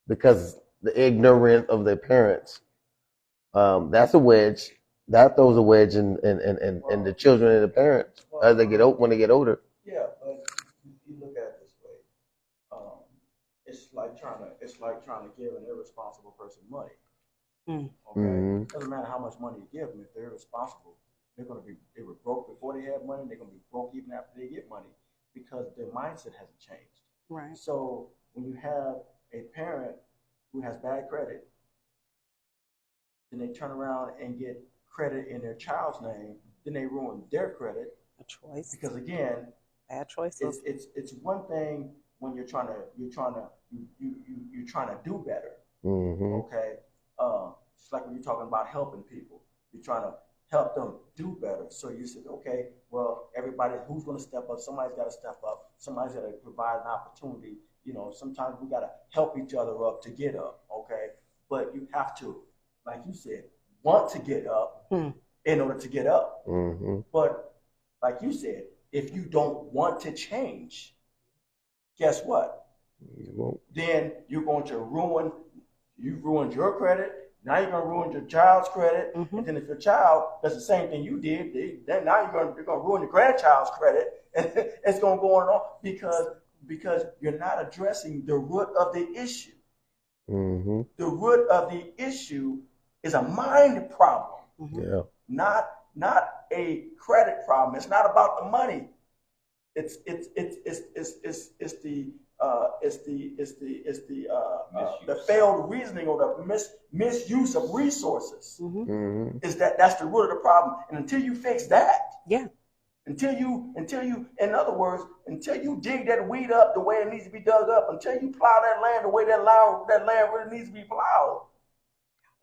because the ignorance of their parents. That's a wedge. that throws a wedge in the children and the parents as they get when they get older. Yeah, but you look at it this way. It's like trying to give an irresponsible person money. Mm. Okay, Mm-hmm. doesn't matter how much money you give them. If they're irresponsible, they were broke before they had money. They're gonna be broke even after they get money because their mindset hasn't changed. Right. So when you have a parent who has bad credit, then they turn around and get credit in their child's name, then they ruin their credit. A choice. Because again, bad choices. It's one thing when you're trying to do better. Mm-hmm. Okay, it's like when you're talking about helping people, you're trying to help them do better. So you said, okay, well, everybody who's going to step up, somebody's got to step up. Somebody's got to provide an opportunity. You know, sometimes we got to help each other up to get up. Okay, but you have to, like you said, want to get up in order to get up. Mm-hmm. But like you said, if you don't want to change, guess what? You won't. Then you're going to ruined your credit. Now you're going to ruin your child's credit. Mm-hmm. And then if your child does the same thing you did, then now you're going to ruin your grandchild's credit. And it's going to go on because you're not addressing the root of the issue. Mm-hmm. The root of the issue is a mind problem. Mm-hmm. Yeah. Not a credit problem. It's not about the money. It's the failed reasoning or the misuse of resources. Mm-hmm. Mm-hmm. That's the root of the problem. And until you fix that, Yeah. until you, in other words, until you dig that weed up the way it needs to be dug up, until you plow that land the way that land really needs to be plowed,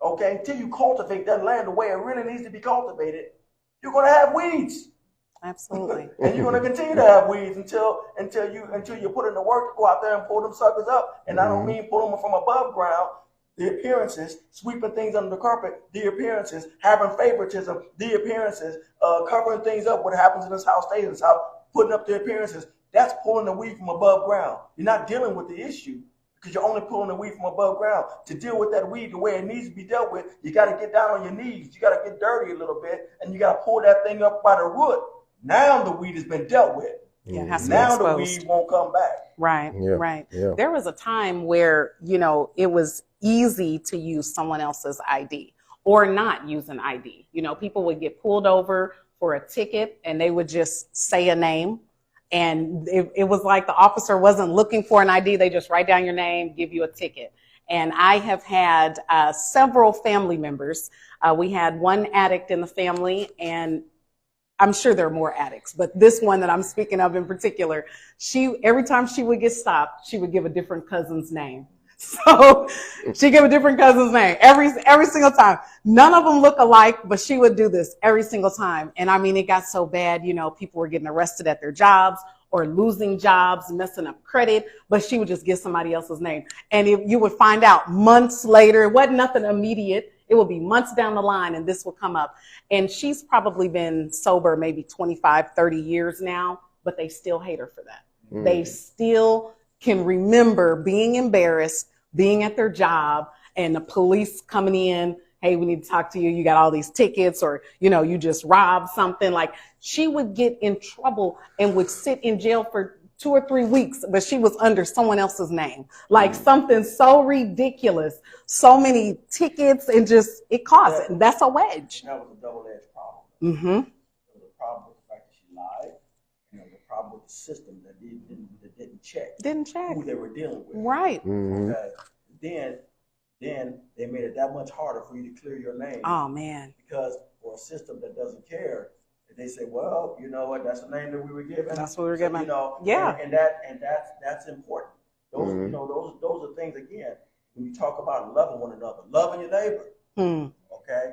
okay, until you cultivate that land the way it really needs to be cultivated, you're going to have weeds. Absolutely. And you're going to continue to have weeds until you put in the work to go out there and pull them suckers up. And I don't mean pull them from above ground. The appearances, sweeping things under the carpet, the appearances, having favoritism, the appearances, covering things up. What happens in this house stays in this house, putting up the appearances. That's pulling the weed from above ground. You're not dealing with the issue because you're only pulling the weed from above ground. To deal with that weed the way it needs to be dealt with, you got to get down on your knees. You got to get dirty a little bit, and you got to pull that thing up by the root. Now the weed has been dealt with. Yeah, it has to be Now the exposed. weed won't come back. Right, Yeah, right. yeah. There was a time where, it was easy to use someone else's ID or not use an ID. People would get pulled over for a ticket and they would just say a name. And it was like the officer wasn't looking for an ID. They just write down your name, give you a ticket. And I have had several family members. We had one addict in the family, and I'm sure there are more addicts, but this one that I'm speaking of in particular, every time she would get stopped, she would give a different cousin's name. So she gave a different cousin's name every single time. None of them look alike, but she would do this every single time. And I mean, it got so bad, people were getting arrested at their jobs or losing jobs, messing up credit, but she would just give somebody else's name. And you would find out months later, it wasn't nothing immediate. It will be months down the line and this will come up. And she's probably been sober maybe 25, 30 years now, but they still hate her for that. Mm. They still can remember being embarrassed, being at their job and the police coming in. Hey, we need to talk to you. You got all these tickets, or, you just robbed something. Like, she would get in trouble and would sit in jail for 2 or 3 weeks, but she was under someone else's name. Like something so ridiculous, so many tickets, and just, it caused it. And that's a wedge. That was a double-edged problem. Mm-hmm. There was a problem with the fact that she lied, and there was a problem with the system that didn't check who they were dealing with. Right. Mm-hmm. Okay. Then they made it that much harder for you to clear your name. Oh man. Because for a system that doesn't care, they say, well, you know what, that's the name that we were given. That's what we were given. Yeah. And that's important. Those those are things, again, when you talk about loving one another, loving your neighbor. Okay?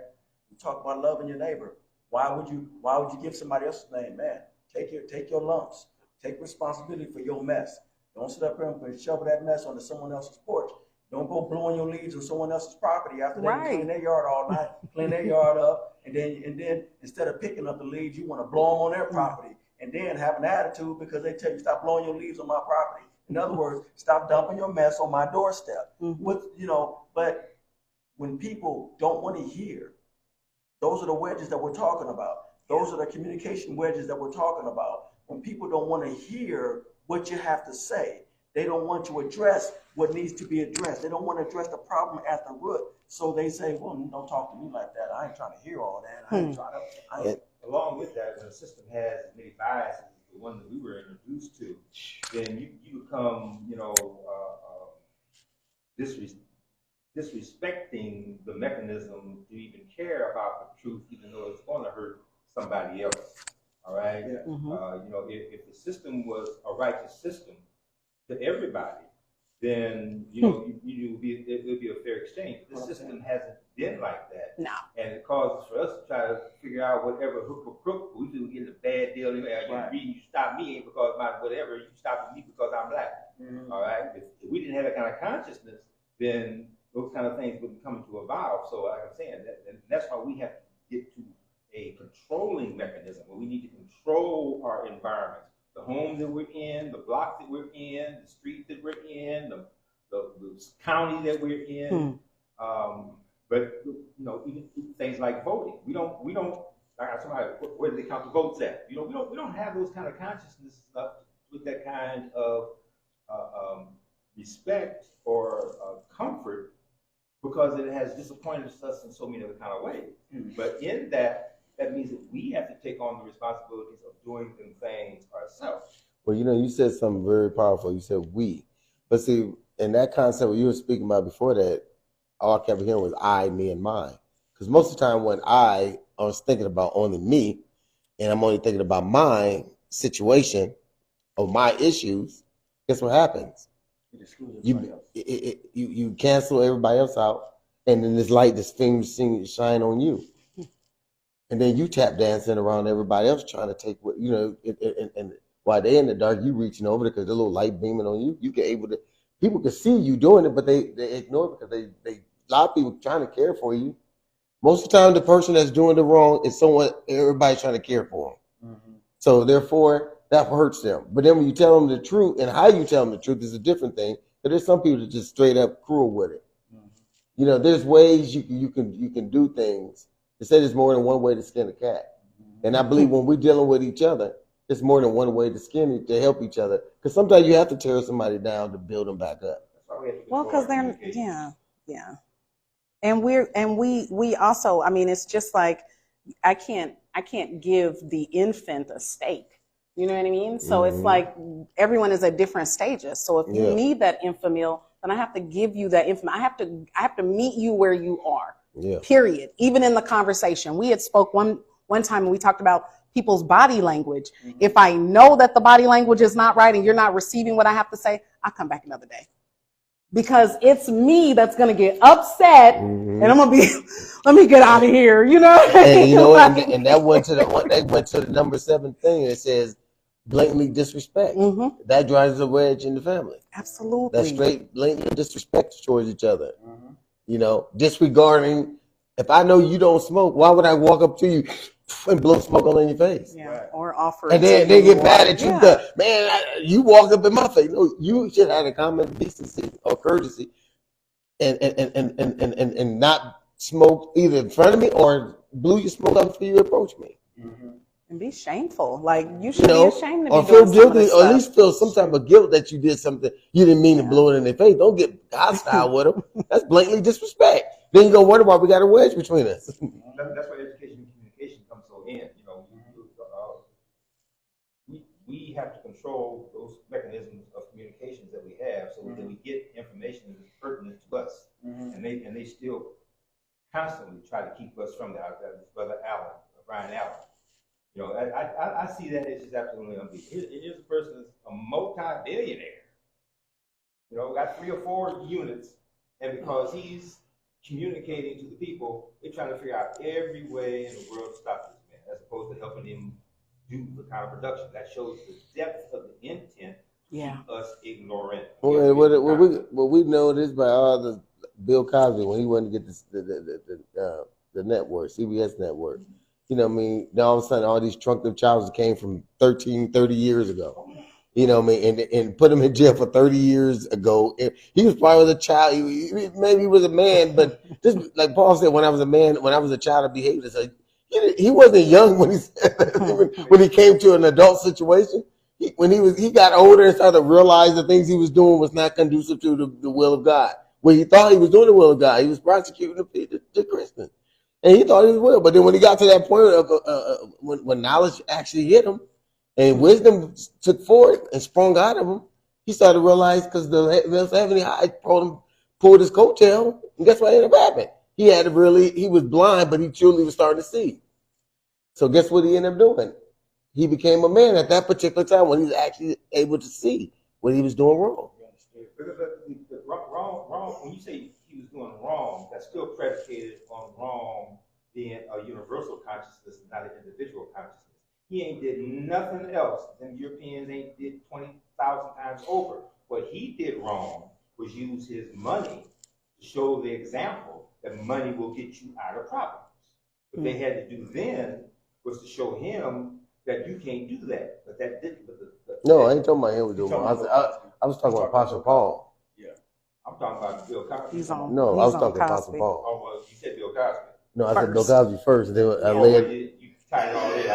You talk about loving your neighbor. Why would you give somebody else's name? Man, take your lumps. Take responsibility for your mess. Don't sit up here and shovel that mess onto someone else's porch. Don't go blowing your leaves on someone else's property after they clean their yard all night, clean their yard up, and then instead of picking up the leaves, you want to blow them on their property, and then have an attitude because they tell you stop blowing your leaves on my property. In other words, stop dumping your mess on my doorstep. But when people don't want to hear Those are the wedges that we're talking about. Those are the communication wedges that we're talking about. When people don't want to hear what you have to say, they don't want to address what needs to be addressed. They don't want to address the problem at the root. So they say, well, don't talk to me like that. I ain't trying to hear all that. I ain't trying to. Along with that, when a system has as many biases as the one that we were introduced to, then you become, disrespecting the mechanism to even care about the truth, even though it's going to hurt somebody else. All right. Yeah. If the system was a righteous system to everybody, then it would be a fair exchange. The system hasn't been like that. No. And it causes for us to try to figure out whatever hook or crook we feel we get a bad deal. Right. You stop me ain't because my whatever, you stop me because I'm black. Mhm. All right. If we didn't have that kind of consciousness, then those kind of things wouldn't come to evolve. So like I'm saying, that's why we have to get to a controlling mechanism where we need to control our environments. The home that we're in, the block that we're in, the street that we're in, the county that we're in. But even things like voting, we don't. Like somebody, where do they count the votes at? We don't have those kind of consciousness with that kind of respect or comfort, because it has disappointed us in so many other kind of ways. Mm-hmm. But in that means that we have to take on the responsibilities of doing things ourselves. Well, you said something very powerful. You said we. But see, in that concept what you were speaking about before that, all I kept hearing was I, me, and mine. Because most of the time when I was thinking about only me, and I'm only thinking about my situation or my issues, guess what happens? You cancel everybody else out, and then this light, this thing shine on you. And then you tap dancing around everybody else trying to take what, and while they're in the dark, you reaching over because the little light beaming on you. You get able to, people can see you doing it, but they ignore it because they a lot of people trying to care for you. Most of the time, the person that's doing the wrong is someone everybody's trying to care for them. Mm-hmm. So therefore, that hurts them. But then when you tell them the truth, and how you tell them the truth is a different thing. But there's some people that just straight up cruel with it. Mm-hmm. There's ways you can do things. They say there's more than one way to skin a cat. Mm-hmm. And I believe when we're dealing with each other, there's more than one way to skin it, to help each other. Because sometimes you have to tear somebody down to build them back up. Well, because they're yeah. And we also, I mean, it's just like I can't give the infant a steak. You know what I mean? So it's like everyone is at different stages. So if you need that infant meal, then I have to give you that infant. I have to meet you where you are. Yeah. Period. Even in the conversation, we had spoke one time and we talked about people's body language. Mm-hmm. If I know that the body language is not right and you're not receiving what I have to say, I'll come back another day. Because it's me that's going to get upset, and I'm going to be, let me get out of here, And and that went to the number 7 thing. It says blatantly disrespect. Mm-hmm. That drives a wedge in the family. Absolutely. That's straight blatant disrespect towards each other. Mm-hmm. Disregarding. If I know you don't smoke, why would I walk up to you and blow smoke all in your face? Yeah, right. Or offer. And then they get mad at you. Yeah. Man, you walked up in my face. No, you should have a common decency or courtesy, and not smoke either in front of me or blew your smoke up after you approach me. Mm-hmm. And be shameful. Like you should be ashamed to be or doing feel guilty, or at least feel some type of guilt that you did something you didn't mean to blow it in their face. Don't get hostile with them. That's blatantly disrespect. Then you go wonder why we got a wedge between us. That's why education and communication comes so in. We have to control those mechanisms of communications that we have, so that we get information that is pertinent to us, and they still constantly try to keep us from that. Brother Brian Allen. I see that as just absolutely unbelievable. Here's a person that's a multi-billionaire. Got 3 or 4 units, and because he's communicating to the people, they're trying to figure out every way in the world to stop this man, as opposed to helping him do the kind of production that shows the depth of the intent. Keep us ignorant. Well, we know this by all the Bill Cosby when he wanted to get the network, CBS network. Now all of a sudden all these truncative charges came from 30 years ago. You know what I mean? And put him in jail for 30 years ago. He was probably a child. Maybe he was a man, but just like Paul said, when I was a man, when I was a child, I behaved as a. He wasn't young when when he came to an adult situation. He got older and started to realize the things he was doing was not conducive to the will of God. When he thought he was doing the will of God, he was prosecuting the Christians, and he thought he was well. But then when he got to that point of when knowledge actually hit him, and wisdom took forward and sprung out of him, he started to realize because the heavenly high pulled his coattail, and guess what ended up happening? He was blind, but he truly was starting to see. So guess what he ended up doing? He became a man at that particular time when he was actually able to see what he was doing wrong. Because the wrong, when you say he was doing wrong, that's still predicated on wrong being a universal consciousness, not an individual consciousness. He ain't did nothing else than Europeans ain't did 20,000 times over. What he did wrong was use his money to show the example that money will get you out of problems. What they had to do then was to show him that you can't do that. But that didn't. No, I ain't talking about him was doing wrong. I was talking about Apostle Paul. Yeah. I'm talking about Bill Cosby. He's on. No, he's I was on talking Apostle Cosby. Paul. Oh, well, you said Bill Cosby. No, I said Bill Cosby first. Then I Oh, led. you tied it all in. I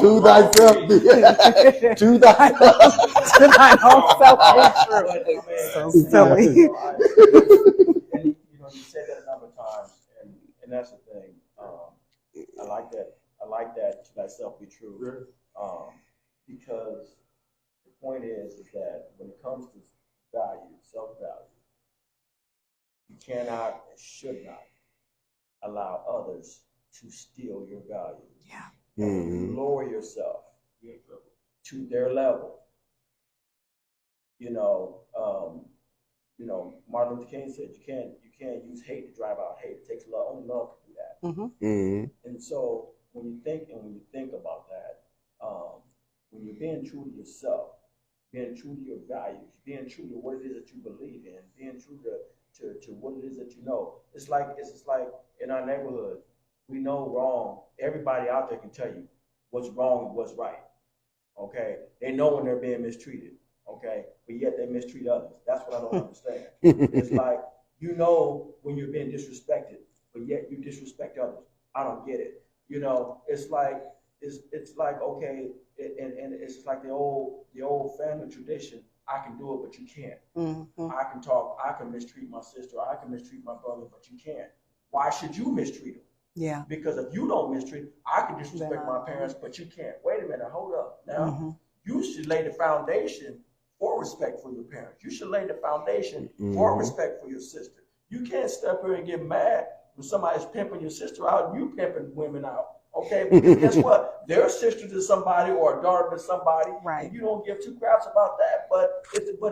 To thyself, to thyself. To thine own self be true. So silly. And you said that a number of times, and that's the thing. I like that. I like that. To thyself be true. Because the point is that when it comes to value, self-value, you cannot and should not allow others to steal your value. Yeah. Mm-hmm. Lower yourself to their level. Martin Luther King said you can't use hate to drive out hate. It takes love. Only love can do that. Mm-hmm. Mm-hmm. And so when you think about that, when you're being true to yourself, being true to your values, being true to what it is that you believe in, being true to what it is that you know. It's just like in our neighborhood, we know wrong. Everybody out there can tell you what's wrong and what's right. Okay? They know when they're being mistreated. Okay? But yet they mistreat others. That's what I don't understand. It's like, when you're being disrespected, but yet you disrespect others. I don't get it. It's like okay, and it's like the old family tradition. I can do it, but you can't. Mm-hmm. I can talk. I can mistreat my sister. I can mistreat my brother, but you can't. Why should you mistreat them? Yeah. Because if you don't mistreat, I can disrespect my parents, but you can't. Wait a minute. Hold up. Now, you should lay the foundation for respect for your parents. You should lay the foundation for respect for your sister. You can't step here and get mad when somebody's pimping your sister out and you pimping women out. Okay, because guess what? They're a sister to somebody or a daughter to somebody, right? And you don't give two craps about that. But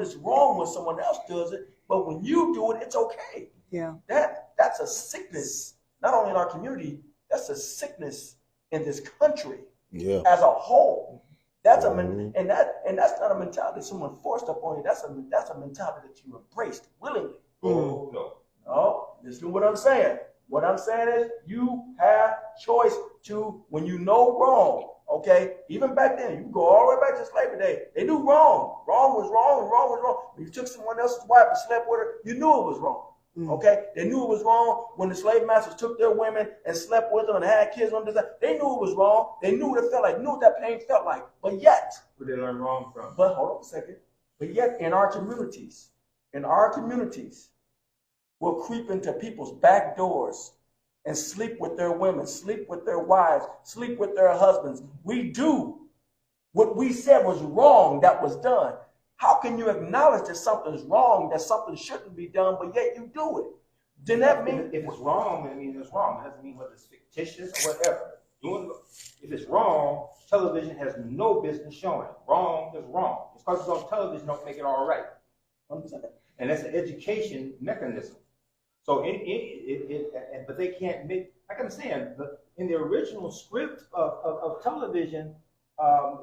it's wrong when someone else does it. But when you do it, it's okay. Yeah, that's a sickness. Not only in our community, that's a sickness in this country as a whole. That's and that's not a mentality someone forced upon you. That's a mentality that you embraced willingly. No, listen to what I'm saying. What I'm saying is you have choice to, when you know wrong, okay? Even back then, you can go all the way back to slavery day. They knew wrong. Wrong was wrong and wrong was wrong. When you took someone else's wife and slept with her, you knew it was wrong. Okay? They knew it was wrong when the slave masters took their women and slept with them and had kids on them. They knew it was wrong. They knew what it felt like, knew what that pain felt like. But yet, where they learn wrong from? But hold on a second. But yet in our communities, will creep into people's back doors and sleep with their women, sleep with their wives, sleep with their husbands. We do what we said was wrong that was done. How can you acknowledge that something's wrong, that something shouldn't be done, but yet you do it? Then that means if it's wrong, it means it's wrong. It doesn't mean whether it's fictitious or whatever. If it's wrong, television has no business showing it. Wrong is wrong. It's because it's on television don't make it all right. And that's an education mechanism. So, but they can't make, like I'm saying, in the original script of television,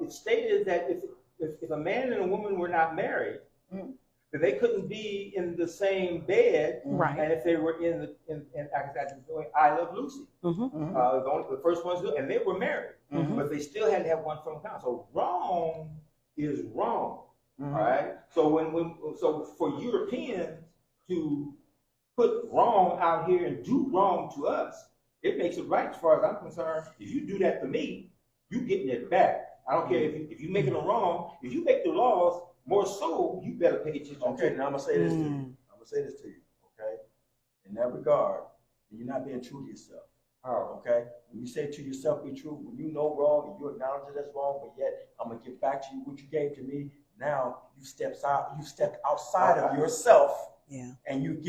it stated that if a man and a woman were not married, they couldn't be in the same bed. Right. And if they were in I Love Lucy, Mm-hmm. the first ones, and they were married, but they still had to have one from town. So wrong is wrong. All right. So so for Europeans to put wrong out here and do wrong to us, it makes it right as far as I'm concerned. If you do that to me, you getting it back. I don't care if you making them wrong. If you make the laws more so, you better pay attention. Okay, now I'm gonna say this to you. I'm gonna say this to you. Okay, in that regard, you're not being true to yourself. Okay, when you say to yourself, be true. When you know wrong and you acknowledge it as wrong, but yet I'm gonna give back to you what you gave to me. Now you stepped outside of yourself. Yeah. And you've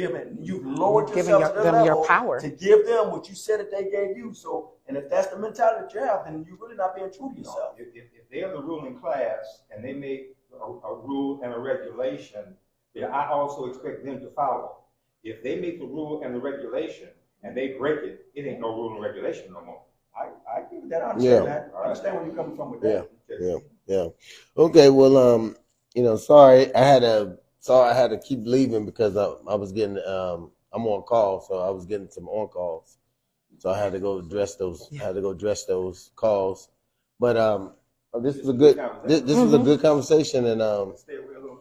lowered yourself to the them level your power to give them what you said that they gave you. So, and if that's the mentality that you have, then you're really not being true to yourself. If they are the ruling class and they make a rule and a regulation, then I also expect them to follow. If they make the rule and the regulation and they break it, it ain't no rule and regulation no more. I agree with that. I understand that. I understand where you're coming from with that. Yeah. Okay. Well, sorry, I had to keep leaving because I was getting, I'm on call, so I was getting some on calls, so I had to go address those. I had to go address those calls, but this was a good, this was a good conversation, and Stay real.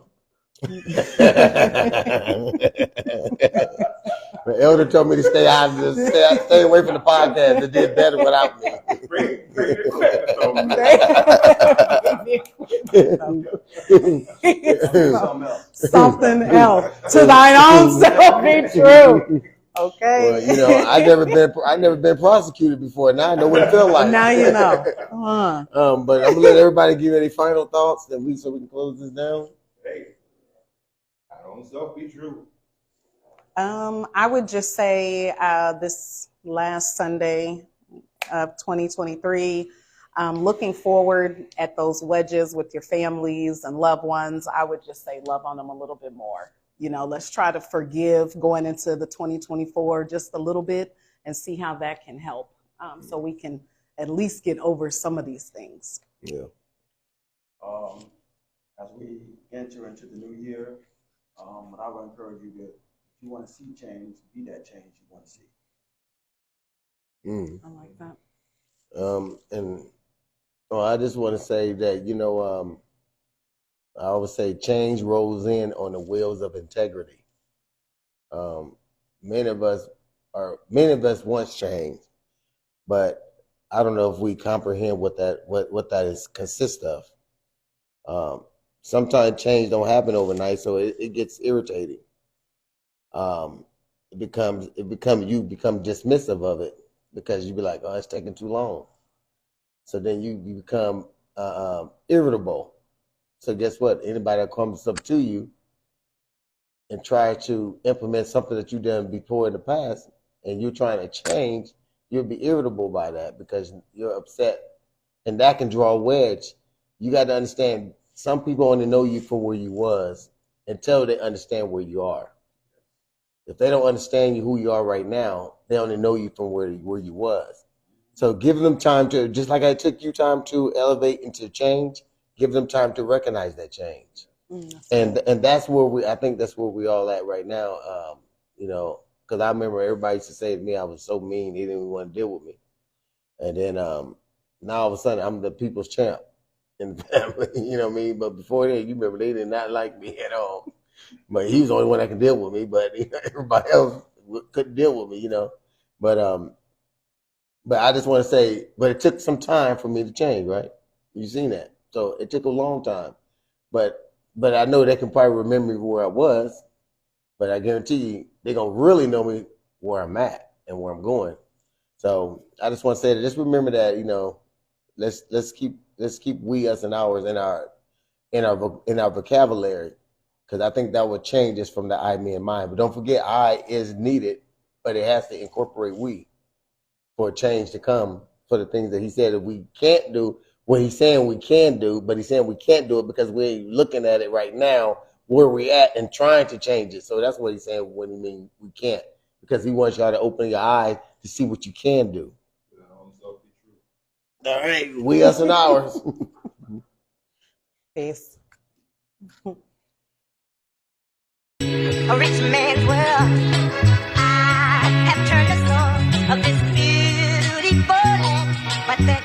the elder told me to stay out of this, stay away from the podcast. It did better without me. Something else. To thine own self be true. Okay. Well, I never been prosecuted before. Now I know what it feels like. Now you know. But I'm gonna let everybody give you any final thoughts so we can close this down. Hey, I don't self be true. I would just say this last Sunday of 2023, looking forward at those wedges with your families and loved ones, I would just say love on them a little bit more. Let's try to forgive going into the 2024 just a little bit and see how that can help so we can at least get over some of these things. Yeah. As we enter into the new year, but I would encourage you to, if you want to see change, be that change you want to see. I like that. I just want to say that, I always say change rolls in on the wheels of integrity. Many of us want change, but I don't know if we comprehend what that is consists of. Sometimes change don't happen overnight, so it gets irritating. You become dismissive of it because you be like, oh, it's taking too long. So then you become irritable. So guess what? Anybody that comes up to you and try to implement something that you've done before in the past and you're trying to change, you'll be irritable by that because you're upset. And that can draw a wedge. You got to understand, some people only know you for where you was until they understand where you are. If they don't understand who you are right now, they only know you from where you was. So give them time to, just like I took you time to elevate and to change, give them time to recognize that change. And that's where I think that's where we all at right now. Because I remember everybody used to say to me I was so mean, they didn't even want to deal with me. And then now all of a sudden I'm the people's champ in the family, you know what I mean? But before that, you remember they did not like me at all. But he was the only one that could deal with me, but everybody else couldn't deal with me, But I just want to say, but it took some time for me to change, right? You've seen that. So it took a long time. But I know they can probably remember me where I was, but I guarantee you they're going to really know me where I'm at and where I'm going. So I just want to say that, just remember that, let's keep we, us, and ours in our vocabulary, because I think that would change us from the I, me, and mine. But don't forget, I is needed, but it has to incorporate we for a change to come, for the things that he said that we can't do. What he's saying we can do, but he's saying we can't do it because we're looking at it right now where we're at and trying to change it. So that's what he's saying when he means we can't, because he wants y'all to open your eyes to see what you can do. All right, we, us, and ours. Peace. a rich man's world. I have turned the soul of this beautiful land, but the